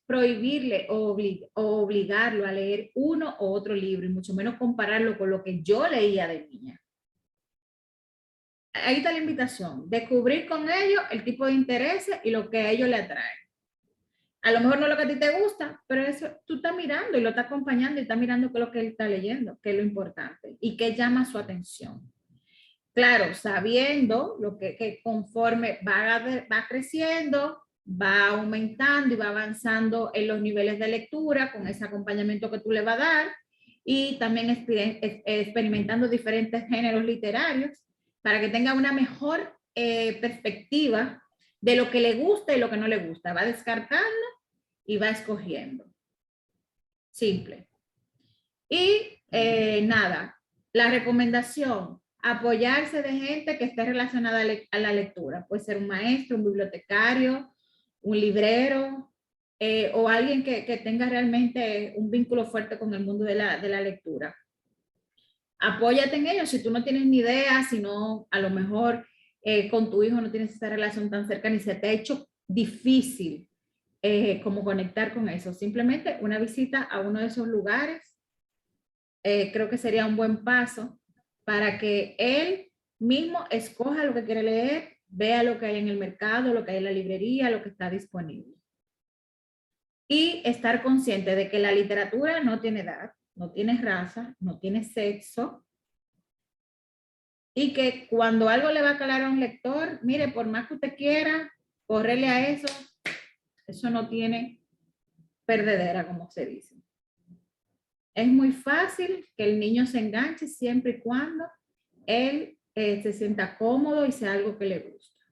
prohibirle o obligarlo a leer uno o otro libro, y mucho menos compararlo con lo que yo leía de niña. Ahí está la invitación, descubrir con ellos el tipo de intereses y lo que a ellos le atrae. A lo mejor no es lo que a ti te gusta, pero eso tú estás mirando y lo estás acompañando y estás mirando qué es lo que él está leyendo, qué es lo importante y qué llama su atención. Claro, sabiendo lo que conforme va creciendo, va aumentando y va avanzando en los niveles de lectura con ese acompañamiento que tú le vas a dar y también experimentando diferentes géneros literarios para que tenga una mejor perspectiva de lo que le gusta y lo que no le gusta. Va descartando y va escogiendo. Simple. Y nada, la recomendación, apoyarse de gente que esté relacionada a la lectura. Puede ser un maestro, un bibliotecario, un librero o alguien que tenga realmente un vínculo fuerte con el mundo de la lectura. Apóyate en ellos si tú no tienes ni idea, si no, a lo mejor con tu hijo no tienes esa relación tan cercana y se te ha hecho difícil como conectar con eso. Simplemente una visita a uno de esos lugares creo que sería un buen paso para que él mismo escoja lo que quiere leer, vea lo que hay en el mercado, lo que hay en la librería, lo que está disponible. Y estar consciente de que la literatura no tiene edad, no tiene raza, no tiene sexo, y que cuando algo le va a calar a un lector, mire, por más que usted quiera correrle a eso no tiene perdedera, como se dice. Es muy fácil que el niño se enganche siempre y cuando él se sienta cómodo y sea algo que le gusta.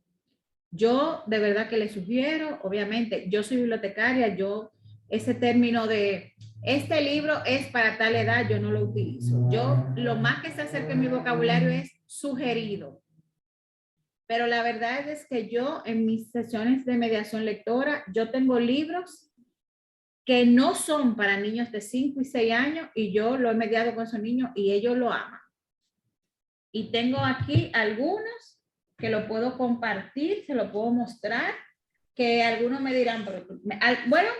Yo de verdad que le sugiero, obviamente, yo soy bibliotecaria, yo ese término de este libro es para tal edad, yo no lo utilizo. Yo lo más que se acerca en mi vocabulario es sugerido. Pero la verdad es que yo en mis sesiones de mediación lectora, yo tengo libros que no son para niños de 5 y 6 años y yo lo he mediado con esos niños y ellos lo aman. Y tengo aquí algunos que lo puedo compartir, se lo puedo mostrar, que algunos me dirán, pero, bueno,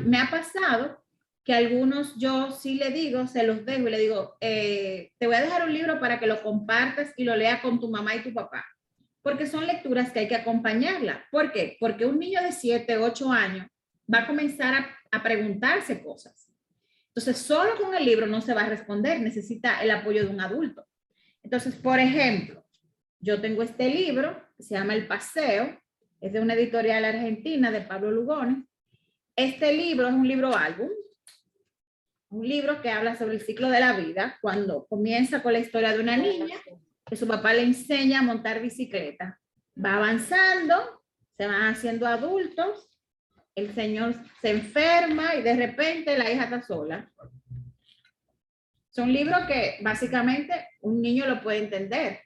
me ha pasado que algunos yo sí le digo, se los dejo y le digo, te voy a dejar un libro para que lo compartas y lo leas con tu mamá y tu papá. Porque son lecturas que hay que acompañarla. ¿Por qué? Porque un niño de 7, 8 años va a comenzar a preguntarse cosas. Entonces, solo con el libro no se va a responder, necesita el apoyo de un adulto. Entonces, por ejemplo, yo tengo este libro, que se llama El Paseo, es de una editorial argentina de Pablo Lugones. Este libro es un libro álbum, un libro que habla sobre el ciclo de la vida, cuando comienza con la historia de una niña que su papá le enseña a montar bicicleta. Va avanzando, se van haciendo adultos, el señor se enferma y de repente la hija está sola. Son libros que básicamente un niño lo puede entender.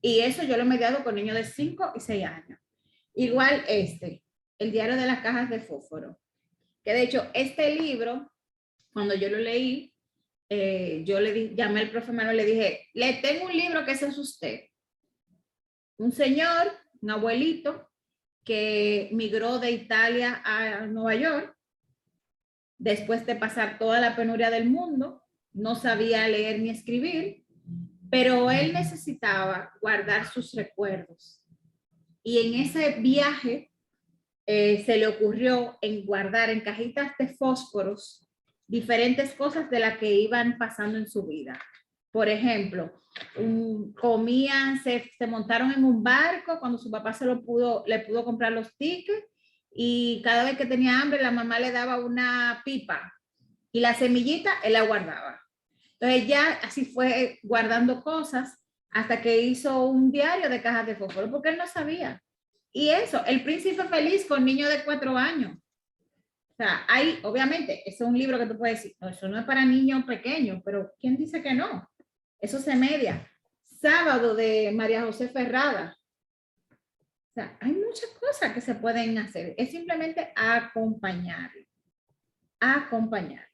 Y eso yo lo he mediado con niños de 5 y 6 años. Igual El diario de las cajas de fósforo. Que de hecho este libro, cuando yo lo leí, yo llamé al profe Manuel y le dije, le tengo un libro que ese es usted. Un señor, un abuelito, que migró de Italia a Nueva York, después de pasar toda la penuria del mundo, no sabía leer ni escribir, pero él necesitaba guardar sus recuerdos. Y en ese viaje se le ocurrió en guardar en cajitas de fósforos diferentes cosas de las que iban pasando en su vida. Por ejemplo, comían, se montaron en un barco cuando su papá le pudo comprar los tickets y cada vez que tenía hambre la mamá le daba una pipa y la semillita él la guardaba. Entonces ya así fue guardando cosas hasta que hizo un diario de cajas de fósforo porque él no sabía. Y eso, El Príncipe Feliz con niño de 4 años. O sea, hay, obviamente, ese es un libro que tú puedes decir, no, eso no es para niños pequeños, pero ¿quién dice que no? Eso se media. Sábado de María José Ferrada. O sea, hay muchas cosas que se pueden hacer. Es simplemente acompañar. Acompañar.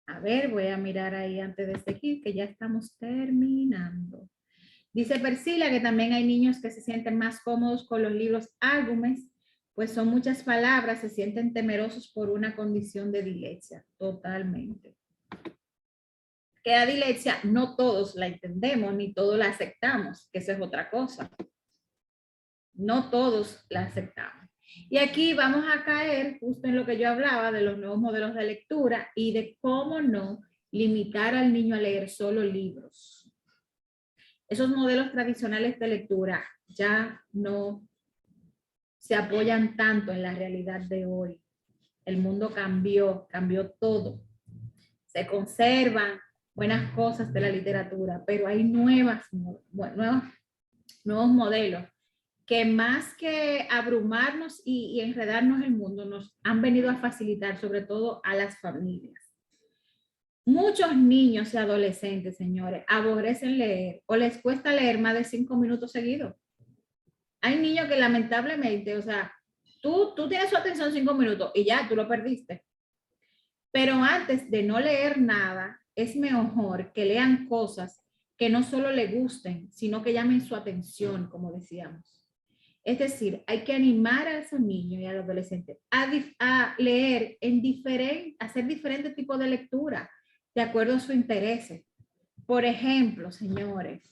A ver, voy a mirar ahí antes de seguir, que ya estamos terminando. Dice Persila que también hay niños que se sienten más cómodos con los libros álbumes, pues son muchas palabras, se sienten temerosos por una condición de dislexia. Totalmente. Que la dislexia no todos la entendemos, ni todos la aceptamos, que esa es otra cosa. No todos la aceptamos. Y aquí vamos a caer justo en lo que yo hablaba de los nuevos modelos de lectura y de cómo no limitar al niño a leer solo libros. Esos modelos tradicionales de lectura ya no se apoyan tanto en la realidad de hoy. El mundo cambió todo. Se conservan buenas cosas de la literatura, pero hay nuevos modelos que más que abrumarnos y enredarnos el mundo, nos han venido a facilitar, sobre todo a las familias. Muchos niños y adolescentes, señores, aborrecen leer o les cuesta leer más de 5 minutos seguidos. Hay niños que lamentablemente, o sea, tú tienes su atención 5 minutos y ya, tú lo perdiste. Pero antes de no leer nada, es mejor que lean cosas que no solo le gusten, sino que llamen su atención, como decíamos. Es decir, hay que animar a esos niños y a los adolescentes a leer hacer diferentes tipos de lectura, de acuerdo a su interés. Por ejemplo, señores,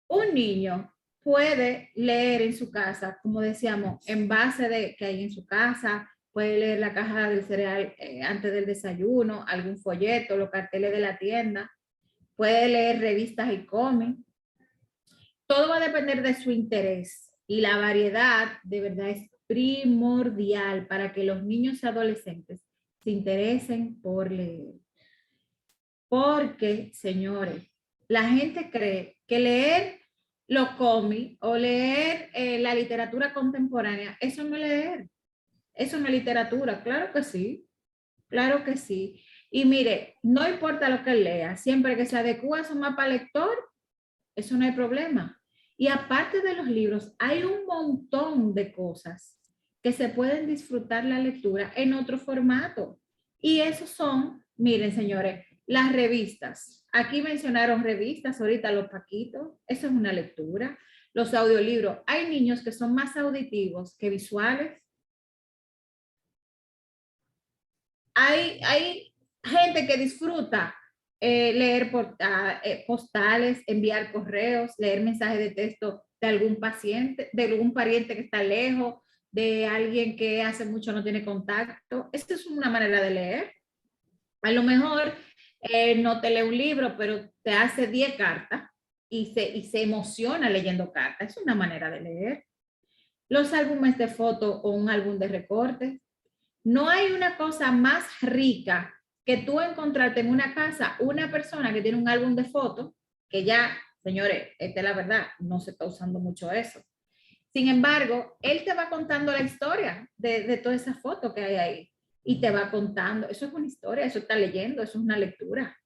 un niño puede leer en su casa, como decíamos, en base de que hay en su casa, puede leer la caja del cereal antes del desayuno, algún folleto, los carteles de la tienda, puede leer revistas y cómics. Todo va a depender de su interés y la variedad de verdad es primordial para que los niños y adolescentes se interesen por leer. Porque, señores, la gente cree que leer los cómics o leer la literatura contemporánea, eso no es leer, eso no es literatura. Claro que sí, claro que sí. Y mire, no importa lo que lea, siempre que se adecue a su mapa lector, eso no hay problema. Y aparte de los libros, hay un montón de cosas que se pueden disfrutar la lectura en otro formato. Y esos son, miren señores, las revistas. Aquí mencionaron revistas, ahorita los Paquitos, eso es una lectura. Los audiolibros, hay niños que son más auditivos que visuales. Hay gente que disfruta leer postales, enviar correos, leer mensajes de texto de algún paciente, de algún pariente que está lejos, de alguien que hace mucho no tiene contacto. Esta es una manera de leer. A lo mejor no te lee un libro, pero te hace 10 cartas y se emociona leyendo cartas. Es una manera de leer. Los álbumes de fotos o un álbum de recortes. No hay una cosa más rica que tú encontrarte en una casa una persona que tiene un álbum de fotos, que ya, señores, esta es la verdad, no se está usando mucho eso. Sin embargo, él te va contando la historia de todas esas fotos que hay ahí y te va contando. Eso es una historia, eso está leyendo, eso es una lectura.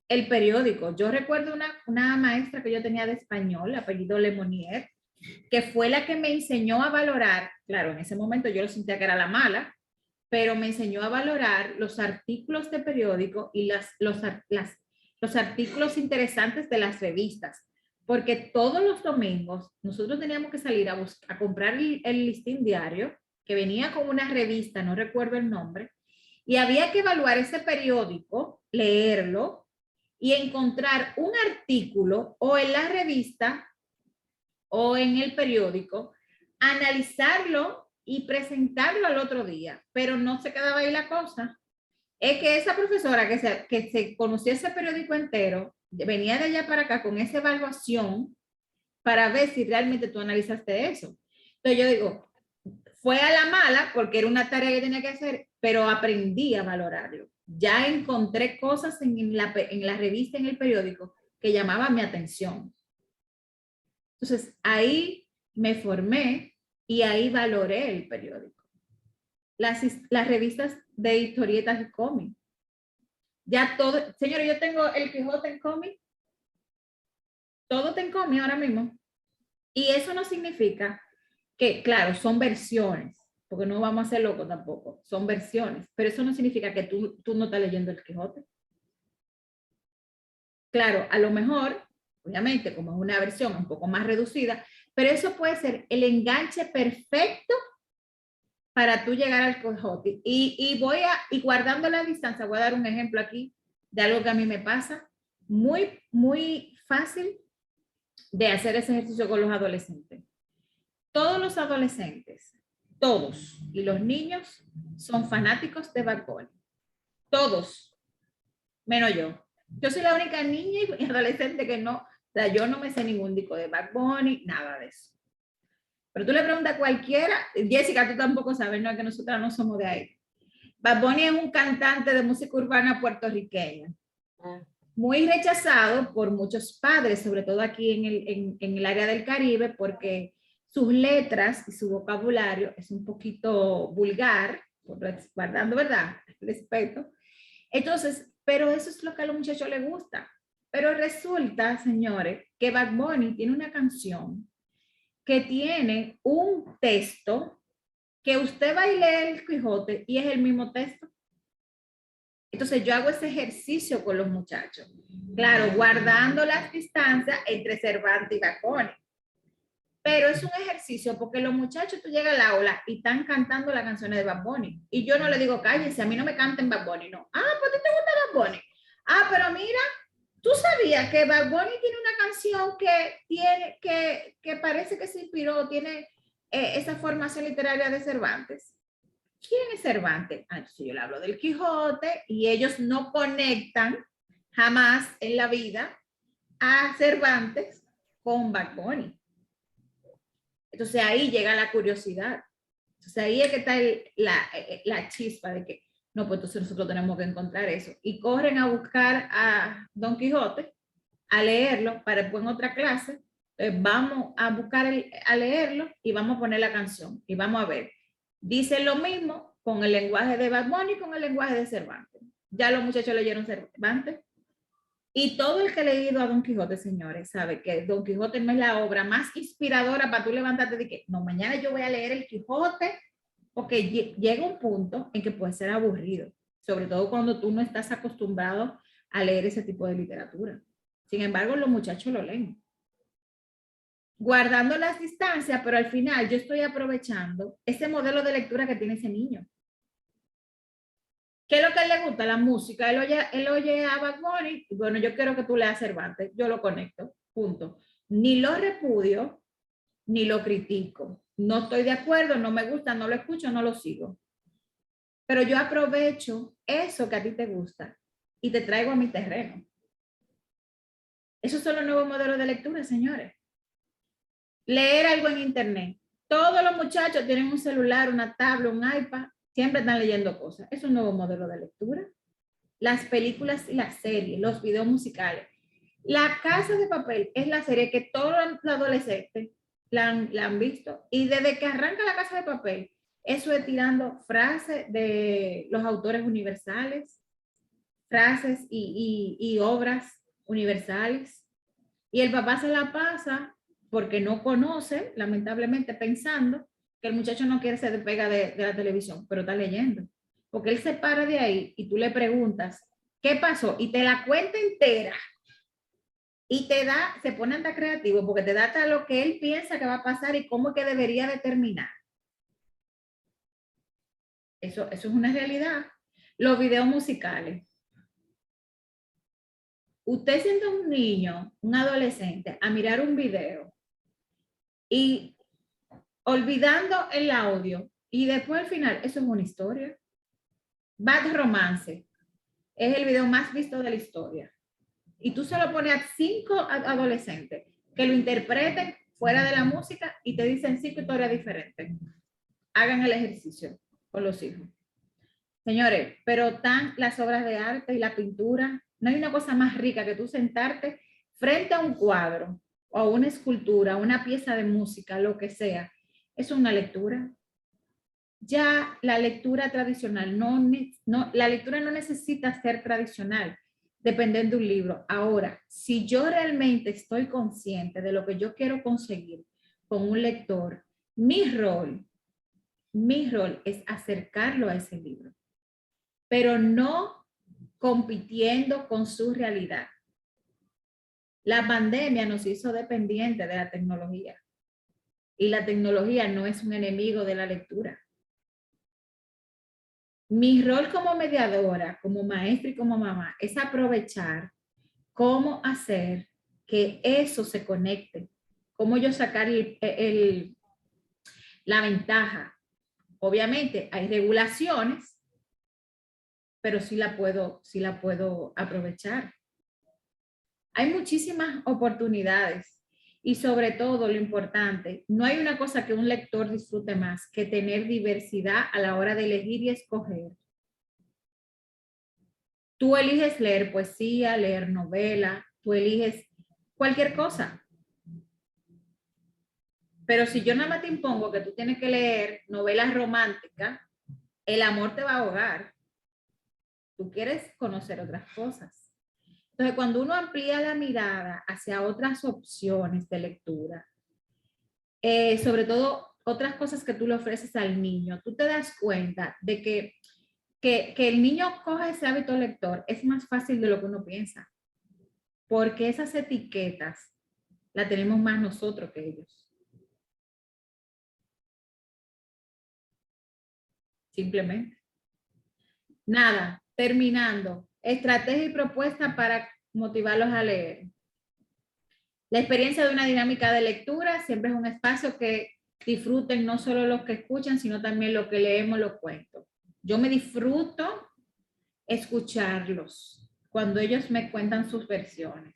El periódico. Yo recuerdo una maestra que yo tenía de español, apellido Lemonier, que fue la que me enseñó a valorar, claro, en ese momento yo lo sentía que era la mala, pero me enseñó a valorar los artículos de periódico y los artículos interesantes de las revistas, porque todos los domingos nosotros teníamos que salir a comprar el listín diario, que venía con una revista, no recuerdo el nombre, y había que evaluar ese periódico, leerlo y encontrar un artículo o en la revista o en el periódico, analizarlo y presentarlo al otro día, pero no se quedaba ahí la cosa. Es que esa profesora que se conocía ese periódico entero, venía de allá para acá con esa evaluación para ver si realmente tú analizaste eso. Entonces yo digo, fue a la mala porque era una tarea que tenía que hacer, pero aprendí a valorarlo. Ya encontré cosas en la revista, en el periódico, que llamaban mi atención. Entonces ahí me formé y ahí valoré el periódico. Las revistas de historietas y cómics. Ya todo, señores, yo tengo el Quijote en cómic. Todo está en cómic ahora mismo. Y eso no significa que, claro, son versiones, porque no vamos a ser locos tampoco, son versiones, pero eso no significa que tú no estás leyendo el Quijote. Claro, a lo mejor, obviamente, como es una versión un poco más reducida, pero eso puede ser el enganche perfecto para tú llegar al Quijote. Y guardando la distancia, voy a dar un ejemplo aquí de algo que a mí me pasa, muy, muy fácil de hacer ese ejercicio con los adolescentes. Todos los adolescentes, todos, y los niños son fanáticos de Bad Bunny. Todos, menos yo. Yo soy la única niña y adolescente que no O sea, yo no me sé ningún disco de Bad Bunny, nada de eso. Pero tú le preguntas a cualquiera, Jessica, tú tampoco sabes, no, que nosotras no somos de ahí. Bad Bunny es un cantante de música urbana puertorriqueña, muy rechazado por muchos padres, sobre todo aquí en el área del Caribe, porque sus letras y su vocabulario es un poquito vulgar, guardando, ¿verdad?, respeto. Entonces, pero eso es lo que a los muchachos les gusta. Pero resulta, señores, que Bad Bunny tiene una canción que tiene un texto que usted va y lee el Quijote y es el mismo texto. Entonces yo hago ese ejercicio con los muchachos. Claro, guardando las distancias entre Cervantes y Bad Bunny. Pero es un ejercicio porque los muchachos, tú llegas al aula y están cantando las canciones de Bad Bunny. Y yo no le digo, cállense, a mí no me canten Bad Bunny, no. Ah, pues a ti te gusta Bad Bunny. Ah, pero mira, tú sabías que Bad Bunny tiene una canción que parece que se inspiró, tiene esa formación literaria de Cervantes. ¿Quién es Cervantes? Ah, entonces yo le hablo del Quijote y ellos no conectan jamás en la vida a Cervantes con Bad Bunny. Entonces ahí llega la curiosidad. Entonces ahí es que está la chispa de que, no, pues entonces nosotros tenemos que encontrar eso. Y corren a buscar a Don Quijote, a leerlo, para después en otra clase, vamos a buscar a leerlo y vamos a poner la canción. Y vamos a ver. Dice lo mismo con el lenguaje de Bad Bunny y con el lenguaje de Cervantes. Ya los muchachos leyeron Cervantes. Y todo el que ha leído a Don Quijote, señores, sabe que Don Quijote no es la obra más inspiradora para tú levantarte de que, no, mañana yo voy a leer el Quijote, porque llega un punto en que puede ser aburrido, sobre todo cuando tú no estás acostumbrado a leer ese tipo de literatura. Sin embargo, los muchachos lo leen. Guardando las distancias, pero al final yo estoy aprovechando ese modelo de lectura que tiene ese niño. ¿Qué es lo que a él le gusta? La música. Él oye a Bad Bunny, bueno, yo quiero que tú leas Cervantes, yo lo conecto, punto. Ni lo repudio, ni lo critico. No estoy de acuerdo, no me gusta, no lo escucho, no lo sigo. Pero yo aprovecho eso que a ti te gusta y te traigo a mi terreno. Esos son los nuevos modelos de lectura, señores. Leer algo en internet. Todos los muchachos tienen un celular, una tablet, un iPad, siempre están leyendo cosas. Es un nuevo modelo de lectura. Las películas y las series, los videos musicales. La Casa de Papel es la serie que todos los adolescentes la han visto. Y desde que arranca La Casa de Papel, eso es tirando frases de los autores universales, frases y obras universales. Y el papá se la pasa porque no conoce, lamentablemente, pensando que el muchacho no quiere se despega de la televisión, pero está leyendo. Porque él se para de ahí y tú le preguntas, ¿qué pasó? Y te la cuenta entera. Y te da, se pone hasta creativo, porque te da hasta lo que él piensa que va a pasar y cómo que debería determinar. Eso es una realidad. Los videos musicales. Usted siente un niño, un adolescente, a mirar un video y olvidando el audio y después al final, eso es una historia. Bad Romance es el video más visto de la historia. Y tú se lo pones a 5 adolescentes que lo interpreten fuera de la música y te dicen 5 historias diferentes. Hagan el ejercicio con los hijos. Señores, pero están las obras de arte y la pintura. No hay una cosa más rica que tú sentarte frente a un cuadro o a una escultura, una pieza de música, lo que sea. Es una lectura. Ya la lectura tradicional, la lectura no necesita ser tradicional, dependiendo de un libro. Ahora, si yo realmente estoy consciente de lo que yo quiero conseguir con un lector, mi rol es acercarlo a ese libro, pero no compitiendo con su realidad. La pandemia nos hizo dependientes de la tecnología y la tecnología no es un enemigo de la lectura. Mi rol como mediadora, como maestra y como mamá es aprovechar cómo hacer que eso se conecte, cómo yo sacar la ventaja. Obviamente hay regulaciones, pero sí la puedo aprovechar. Hay muchísimas oportunidades y sobre todo lo importante, no hay una cosa que un lector disfrute más que tener diversidad a la hora de elegir y escoger. Tú eliges leer poesía, leer novela, tú eliges cualquier cosa. Pero si yo nada más te impongo que tú tienes que leer novelas románticas, el amor te va a ahogar. Tú quieres conocer otras cosas. Entonces, cuando uno amplía la mirada hacia otras opciones de lectura, sobre todo otras cosas que tú le ofreces al niño, tú te das cuenta de que el niño coja ese hábito lector es más fácil de lo que uno piensa, porque esas etiquetas las tenemos más nosotros que ellos. Simplemente. Nada, terminando. Estrategia y propuesta para motivarlos a leer. La experiencia de una dinámica de lectura siempre es un espacio que disfruten no solo los que escuchan, sino también los que leemos los cuentos. Yo me disfruto escucharlos cuando ellos me cuentan sus versiones.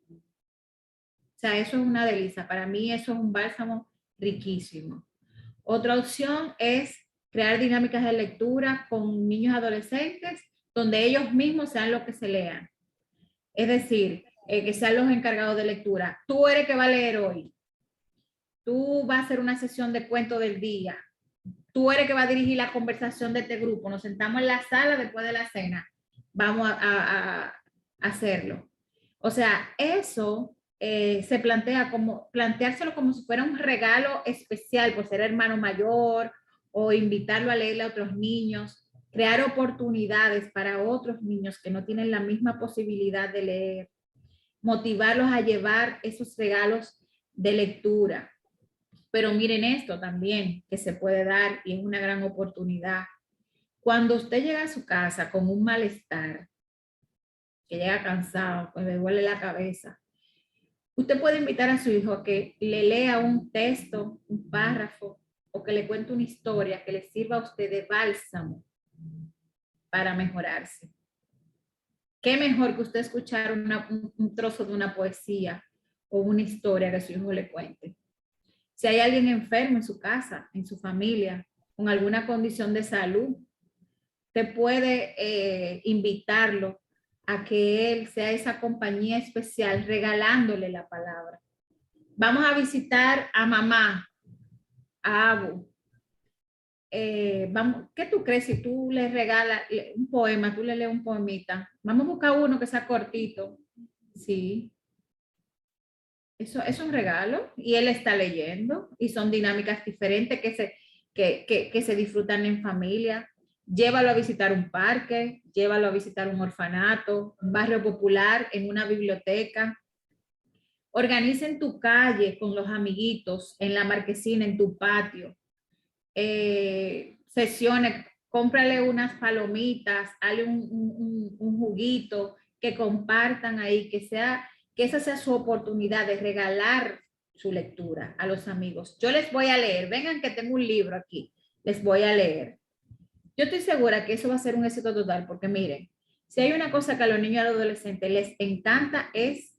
O sea, eso es una delicia. Para mí eso es un bálsamo riquísimo. Otra opción es crear dinámicas de lectura con niños y adolescentes donde ellos mismos sean los que se lean. Es decir, que sean los encargados de lectura. Tú eres que va a leer hoy. Tú vas a hacer una sesión de cuento del día. Tú eres que va a dirigir la conversación de este grupo. Nos sentamos en la sala después de la cena. Vamos a hacerlo. O sea, eso se plantea como, planteárselo como si fuera un regalo especial por ser hermano mayor o invitarlo a leerle a otros niños, crear oportunidades para otros niños que no tienen la misma posibilidad de leer, motivarlos a llevar esos regalos de lectura. Pero miren esto también que se puede dar y es una gran oportunidad. Cuando usted llega a su casa con un malestar, que llega cansado, que le duele la cabeza, usted puede invitar a su hijo a que le lea un texto, un párrafo, o que le cuente una historia que le sirva a usted de bálsamo para mejorarse. ¿Qué mejor que usted escuchar un trozo de una poesía o una historia que su hijo le cuente? Si hay alguien enfermo en su casa, en su familia, con alguna condición de salud, usted puede invitarlo a que él sea esa compañía especial regalándole la palabra. Vamos a visitar a mamá, a Abu. ¿Qué tú crees si tú le regalas un poema, tú le lees un poemita? Vamos a buscar uno que sea cortito. Sí. Eso es un regalo y él está leyendo y son dinámicas diferentes que se disfrutan en familia. Llévalo a visitar un parque, llévalo a visitar un orfanato, un barrio popular, en una biblioteca. Organiza en tu calle con los amiguitos, en la marquesina, en tu patio. Sesiones, cómprale unas palomitas, hazle un juguito, que compartan ahí, que esa sea su oportunidad de regalar su lectura a los amigos. Yo les voy a leer, vengan que tengo un libro aquí, les voy a leer. Yo estoy segura que eso va a ser un éxito total, porque miren, si hay una cosa que a los niños y a los adolescentes les encanta es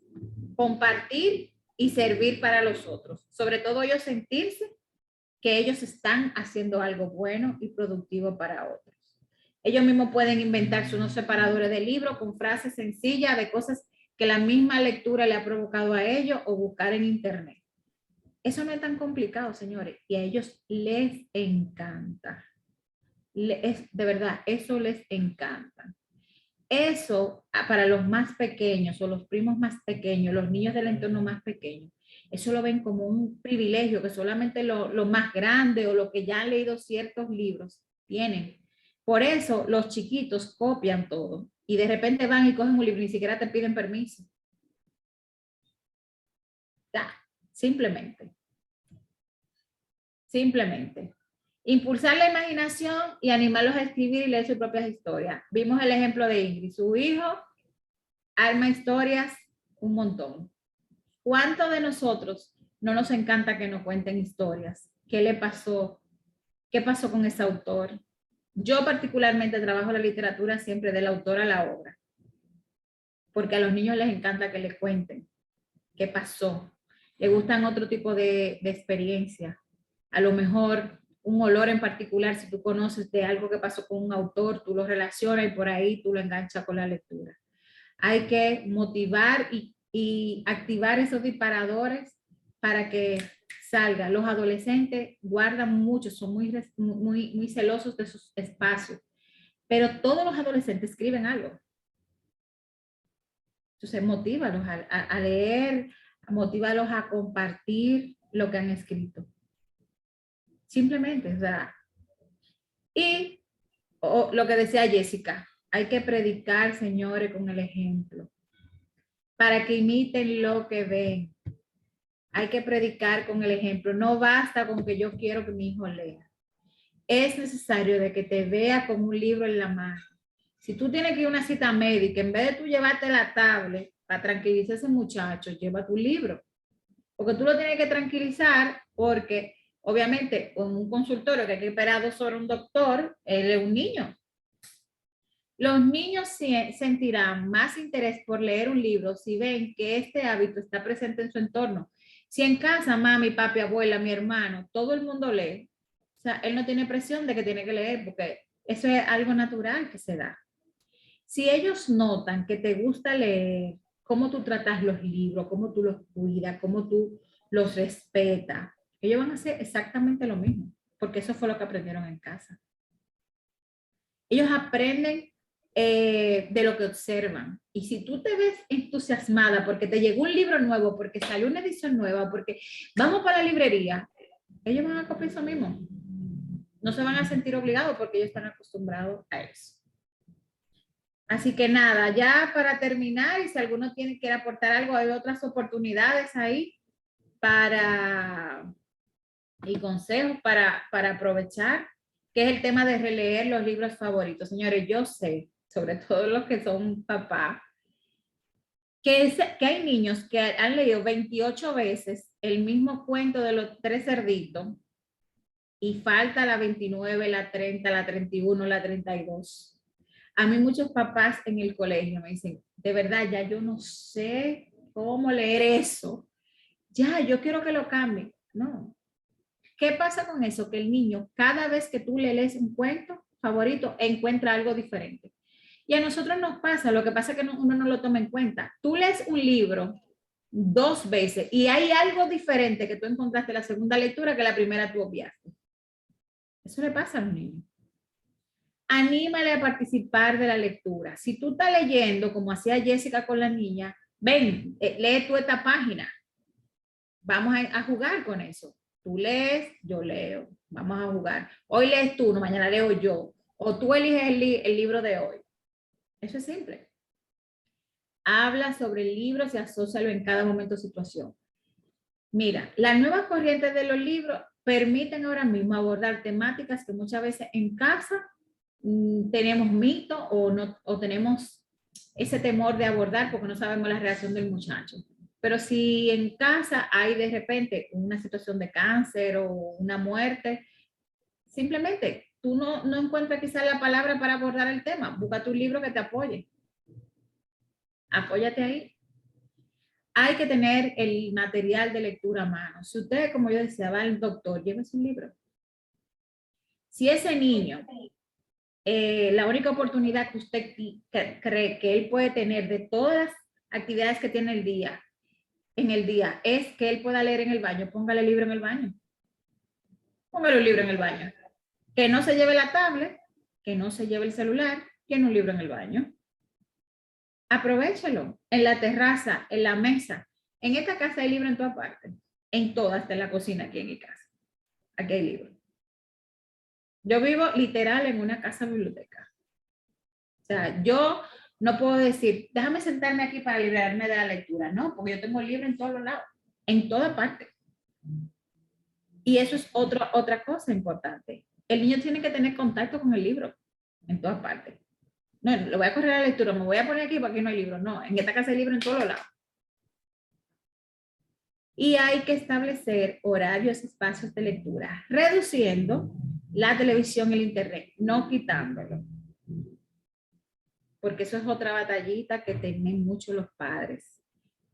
compartir y servir para los otros. Sobre todo ellos sentirse que ellos están haciendo algo bueno y productivo para otros. Ellos mismos pueden inventarse unos separadores de libros con frases sencillas de cosas que la misma lectura le ha provocado a ellos o buscar en internet. Eso no es tan complicado, señores, y a ellos les encanta. De verdad, eso les encanta. Eso para los más pequeños o los primos más pequeños, los niños del entorno más pequeño, eso lo ven como un privilegio que solamente lo más grande o lo que ya han leído ciertos libros tienen. Por eso los chiquitos copian todo y de repente van y cogen un libro y ni siquiera te piden permiso. Ya, simplemente. Simplemente. Impulsar la imaginación y animarlos a escribir y leer sus propias historias. Vimos el ejemplo de Ingrid. Su hijo arma historias un montón. ¿Cuántos de nosotros no nos encanta que nos cuenten historias? ¿Qué le pasó? ¿Qué pasó con ese autor? Yo particularmente trabajo la literatura siempre del autor a la obra. porque a los niños les encanta que les cuenten qué pasó. Les gustan otro tipo de experiencia. A lo mejor un olor en particular, si tú conoces de algo que pasó con un autor, tú lo relacionas y por ahí tú lo enganchas con la lectura. Hay que motivar y activar esos disparadores para que salga. Los adolescentes guardan mucho, son muy celosos de sus espacios, pero todos los adolescentes escriben algo. Entonces, motívalos a leer, motívalos a compartir lo que han escrito. Simplemente, o sea. Y lo que decía Jessica, hay que predicar, señores, con el ejemplo, para que imiten lo que ven. Hay que predicar con el ejemplo. No basta con que yo quiero que mi hijo lea. Es necesario de que te vea con un libro en la mano. Si tú tienes que ir a una cita médica, en vez de tú llevarte la tablet para tranquilizar a ese muchacho, lleva tu libro. Porque tú lo tienes que tranquilizar porque, obviamente, con un consultorio que hay que esperar 2 horas un doctor, él es un niño. Los niños sentirán más interés por leer un libro si ven que este hábito está presente en su entorno. Si en casa, mami, papi, abuela, mi hermano, todo el mundo lee, o sea, él no tiene presión de que tiene que leer porque eso es algo natural que se da. Si ellos notan que te gusta leer, cómo tú tratas los libros, cómo tú los cuidas, cómo tú los respetas, ellos van a hacer exactamente lo mismo, porque eso fue lo que aprendieron en casa. Ellos aprenden de lo que observan. Y si tú te ves entusiasmada porque te llegó un libro nuevo, porque salió una edición nueva, porque vamos para la librería, ellos van a copiar eso mismo. No se van a sentir obligados porque ellos están acostumbrados a eso. Así que nada, ya para terminar, y si alguno quiere aportar algo, hay otras oportunidades ahí y consejos para aprovechar, que es el tema de releer los libros favoritos. Señores, yo sé, sobre todo los que son papás, que hay niños que han leído 28 veces el mismo cuento de los 3 cerditos y falta la 29, la 30, la 31, la 32. A mí muchos papás en el colegio me dicen, de verdad, ya yo no sé cómo leer eso. Ya, yo quiero que lo cambie. No. ¿Qué pasa con eso? Que el niño, cada vez que tú le lees un cuento favorito, encuentra algo diferente. Y a nosotros nos pasa, lo que pasa es que uno no lo toma en cuenta. Tú lees un libro 2 veces y hay algo diferente que tú encontraste en la segunda lectura que la primera tú obviaste. Eso le pasa a los niños. Anímale a participar de la lectura. Si tú estás leyendo, como hacía Jessica con la niña, ven, lee tú esta página. Vamos a jugar con eso. Tú lees, yo leo. Vamos a jugar. Hoy lees tú, no, mañana leo yo. O tú eliges el libro de hoy. Eso es simple. Habla sobre el libro y asócialo en cada momento o situación. Mira, las nuevas corrientes de los libros permiten ahora mismo abordar temáticas que muchas veces en casa tenemos mito o tenemos ese temor de abordar porque no sabemos la reacción del muchacho. Pero si en casa hay de repente una situación de cáncer o una muerte, simplemente tú no encuentras quizás la palabra para abordar el tema, busca tu libro que te apoye. Apóyate ahí. Hay que tener el material de lectura a mano. Si usted, como yo decía, va al doctor, llévese un libro. Si ese niño, la única oportunidad que usted cree que él puede tener de todas las actividades que tiene en el día es que él pueda leer en el baño, póngale el libro en el baño. Póngale un libro en el baño. Que no se lleve la tablet, que no se lleve el celular, tiene un libro en el baño. Aprovéchalo en la terraza, en la mesa. En esta casa hay libros en todas partes. En todas, hasta en la cocina aquí en mi casa. Aquí hay libros. Yo vivo literal en una casa biblioteca. O sea, yo no puedo decir, déjame sentarme aquí para librarme de la lectura. No, porque yo tengo libros en todos los lados, en toda parte. Y eso es otra cosa importante. El niño tiene que tener contacto con el libro en todas partes. No, lo voy a correr a la lectura, me voy a poner aquí porque aquí no hay libro. No, en esta casa hay libros en todos los lados. Y hay que establecer horarios, espacios de lectura, reduciendo la televisión y el internet, no quitándolo. porque eso es otra batallita que tienen muchos los padres,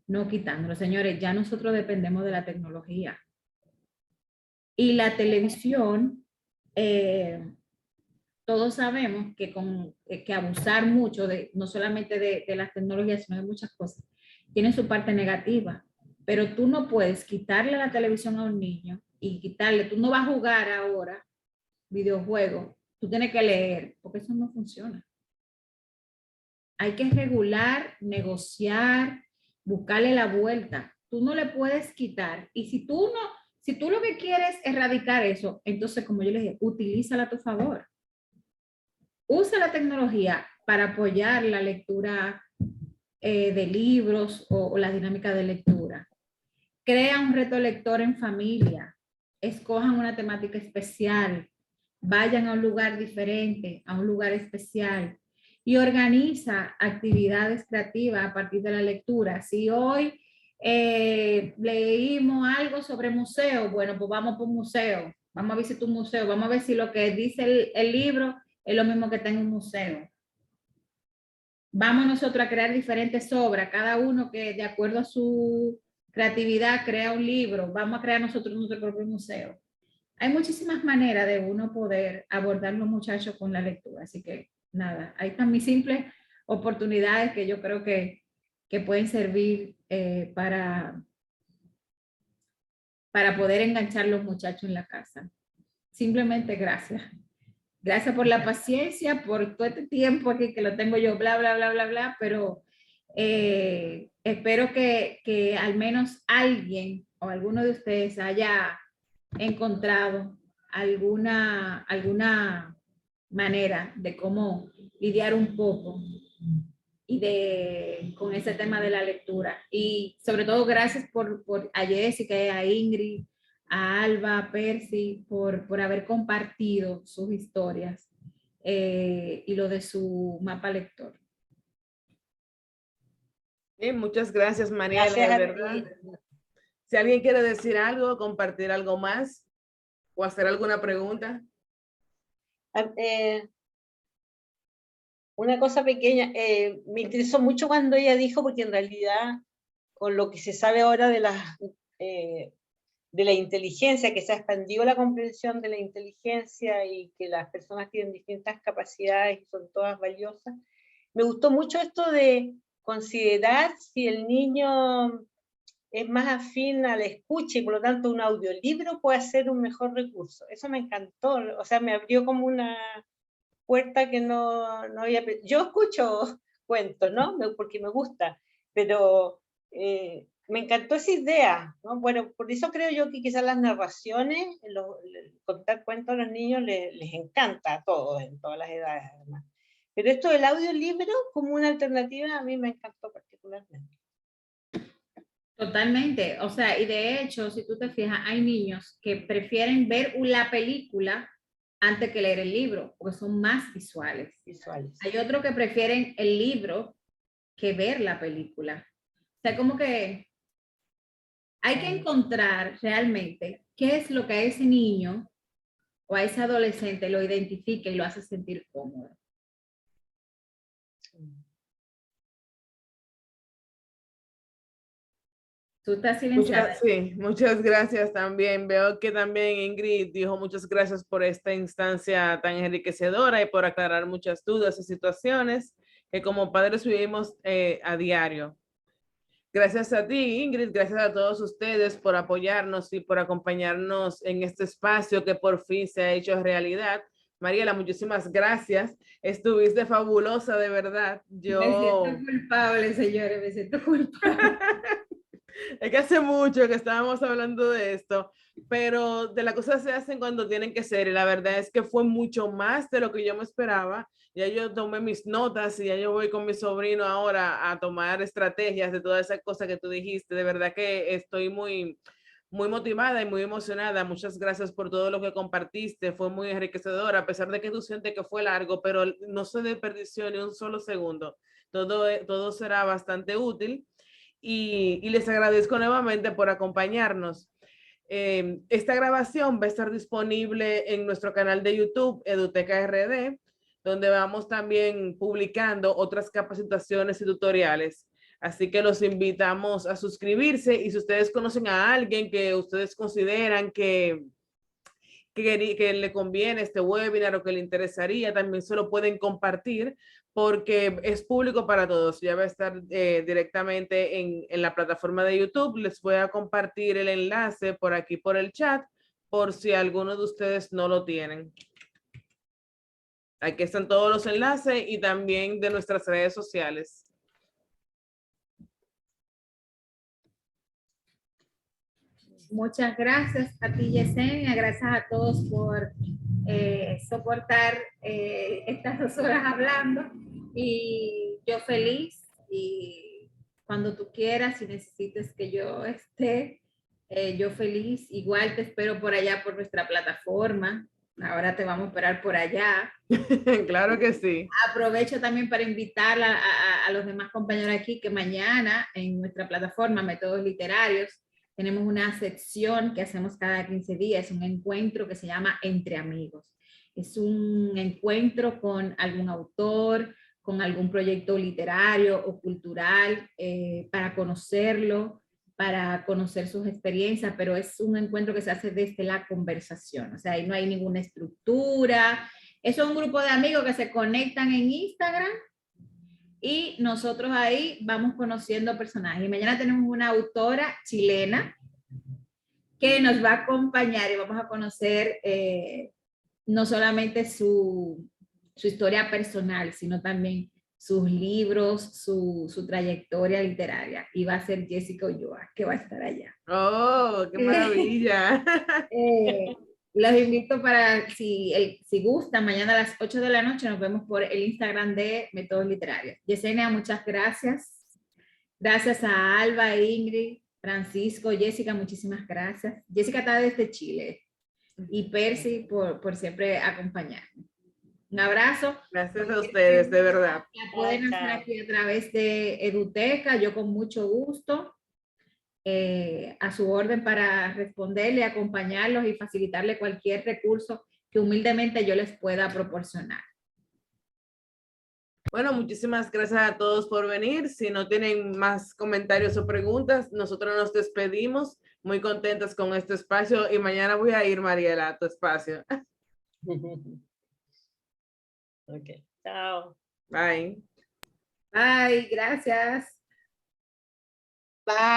no quitándolo. Señores, ya nosotros dependemos de la tecnología. Y la televisión, todos sabemos que abusar mucho, no solamente de las tecnologías, sino de muchas cosas, tiene su parte negativa. Pero tú no puedes quitarle la televisión a un niño y quitarle, tú no vas a jugar ahora videojuegos, tú tienes que leer, porque eso no funciona. Hay que regular, negociar, buscarle la vuelta. Tú no le puedes quitar. Y si tú lo que quieres es erradicar eso, entonces, como yo les dije, utilízala a tu favor. Usa la tecnología para apoyar la lectura de libros o la dinámica de lectura. Crea un reto lector en familia. Escojan una temática especial. Vayan a un lugar diferente, a un lugar especial. Y organiza actividades creativas a partir de la lectura. Si hoy leímos algo sobre museo, bueno, pues vamos por un museo. Vamos a visitar un museo. Vamos a ver si lo que dice el libro es lo mismo que está en un museo. Vamos nosotros a crear diferentes obras, cada uno que de acuerdo a su creatividad crea un libro. Vamos a crear nosotros nuestro propio museo. Hay muchísimas maneras de uno poder abordar los muchachos con la lectura. Así que nada, ahí están mis simples oportunidades que yo creo que pueden servir para poder enganchar a los muchachos en la casa. Simplemente gracias. Gracias por la paciencia, por todo este tiempo aquí que lo tengo yo, bla, bla, bla, bla, bla, pero espero que al menos alguien o alguno de ustedes haya encontrado alguna manera de cómo lidiar un poco con ese tema de la lectura. Y sobre todo gracias a Jessica, a Ingrid, a Alba, a Percy, por haber compartido sus historias y lo de su mapa lector. Sí, muchas gracias, Mariela, Gracias de a verdad. ti. Si alguien quiere decir algo, compartir algo más o hacer alguna pregunta. Una cosa pequeña, me interesó mucho cuando ella dijo, porque en realidad con lo que se sabe ahora de la inteligencia, que se ha expandido la comprensión de la inteligencia y que las personas tienen distintas capacidades y son todas valiosas, me gustó mucho esto de considerar si el niño es más afín a la escucha y por lo tanto un audiolibro puede ser un mejor recurso. Eso me encantó, o sea, me abrió como una puerta que no había... Yo escucho cuentos, ¿no? Porque me gusta, pero me encantó esa idea, ¿no? Bueno, por eso creo yo que quizás las narraciones, contar cuentos a los niños les encanta a todos, en todas las edades además. Pero esto del audiolibro como una alternativa a mí me encantó particularmente. Totalmente, o sea, y de hecho, si tú te fijas, hay niños que prefieren ver la película antes que leer el libro, porque son más visuales. Hay otros que prefieren el libro que ver la película. O sea, como que hay que encontrar realmente qué es lo que a ese niño o a ese adolescente lo identifica y lo hace sentir cómodo. Tú estás silenciada. Sí, muchas gracias también. Veo que también Ingrid dijo muchas gracias por esta instancia tan enriquecedora y por aclarar muchas dudas y situaciones que como padres vivimos a diario. Gracias a ti, Ingrid, gracias a todos ustedes por apoyarnos y por acompañarnos en este espacio que por fin se ha hecho realidad. Mariela, muchísimas gracias. Estuviste fabulosa, de verdad. Me siento culpable, señores, me siento culpable. Es que hace mucho que estábamos hablando de esto, pero de las cosas se hacen cuando tienen que ser y la verdad es que fue mucho más de lo que yo me esperaba. Ya yo tomé mis notas y ya yo voy con mi sobrino ahora a tomar estrategias de todas esas cosas que tú dijiste. De verdad que estoy muy motivada y muy emocionada. Muchas gracias por todo lo que compartiste. Fue muy enriquecedor, a pesar de que tú sientes que fue largo, pero no se desperdició ni un solo segundo. Todo será bastante útil. Y les agradezco nuevamente por acompañarnos. Esta grabación va a estar disponible en nuestro canal de YouTube, Eduteca RD. donde vamos también publicando otras capacitaciones y tutoriales. Así que los invitamos a suscribirse, y si ustedes conocen a alguien que ustedes consideran que le conviene este webinar o que le interesaría, también se lo pueden compartir, porque es público para todos. Ya va a estar directamente en la plataforma de YouTube. Les voy a compartir el enlace por aquí, por el chat, por si alguno de ustedes no lo tienen. Aquí están todos los enlaces y también de nuestras redes sociales. Muchas gracias a ti, Yesenia. Gracias a todos por soportar estas 2 horas hablando. Y yo feliz, y cuando tú quieras, si necesites que yo esté, yo feliz. Igual te espero por allá, por nuestra plataforma. Ahora te vamos a esperar por allá. Claro que sí. Aprovecho también para invitar a los demás compañeros aquí que mañana en nuestra plataforma Métodos Literarios tenemos una sección que hacemos cada 15 días, un encuentro que se llama Entre Amigos. Es un encuentro con algún autor, con algún proyecto literario o cultural, para conocerlo, para conocer sus experiencias, pero es un encuentro que se hace desde la conversación. O sea, ahí no hay ninguna estructura. Es un grupo de amigos que se conectan en Instagram y nosotros ahí vamos conociendo personajes. Y mañana tenemos una autora chilena que nos va a acompañar y vamos a conocer no solamente su historia personal, sino también sus libros, su trayectoria literaria. Y va a ser Jessica Ulloa, que va a estar allá. ¡Oh, qué maravilla! Los invito para, si gustan, mañana a las 8 de la noche nos vemos por el Instagram de Métodos Literarios. Yesenia, muchas gracias. Gracias a Alba, Ingrid, Francisco, Jessica, muchísimas gracias. Jessica está desde Chile. Y Percy por siempre acompañarme. Un abrazo. Gracias a ustedes, de verdad. La pueden hacer aquí a través de Eduteca, yo con mucho gusto. A su orden para responderle, acompañarlos y facilitarle cualquier recurso que humildemente yo les pueda proporcionar. Bueno, muchísimas gracias a todos por venir. Si no tienen más comentarios o preguntas, nosotros nos despedimos. Muy contentas con este espacio, y mañana voy a ir, Mariela, a tu espacio. Ok, chao. Bye. Bye, gracias. Bye.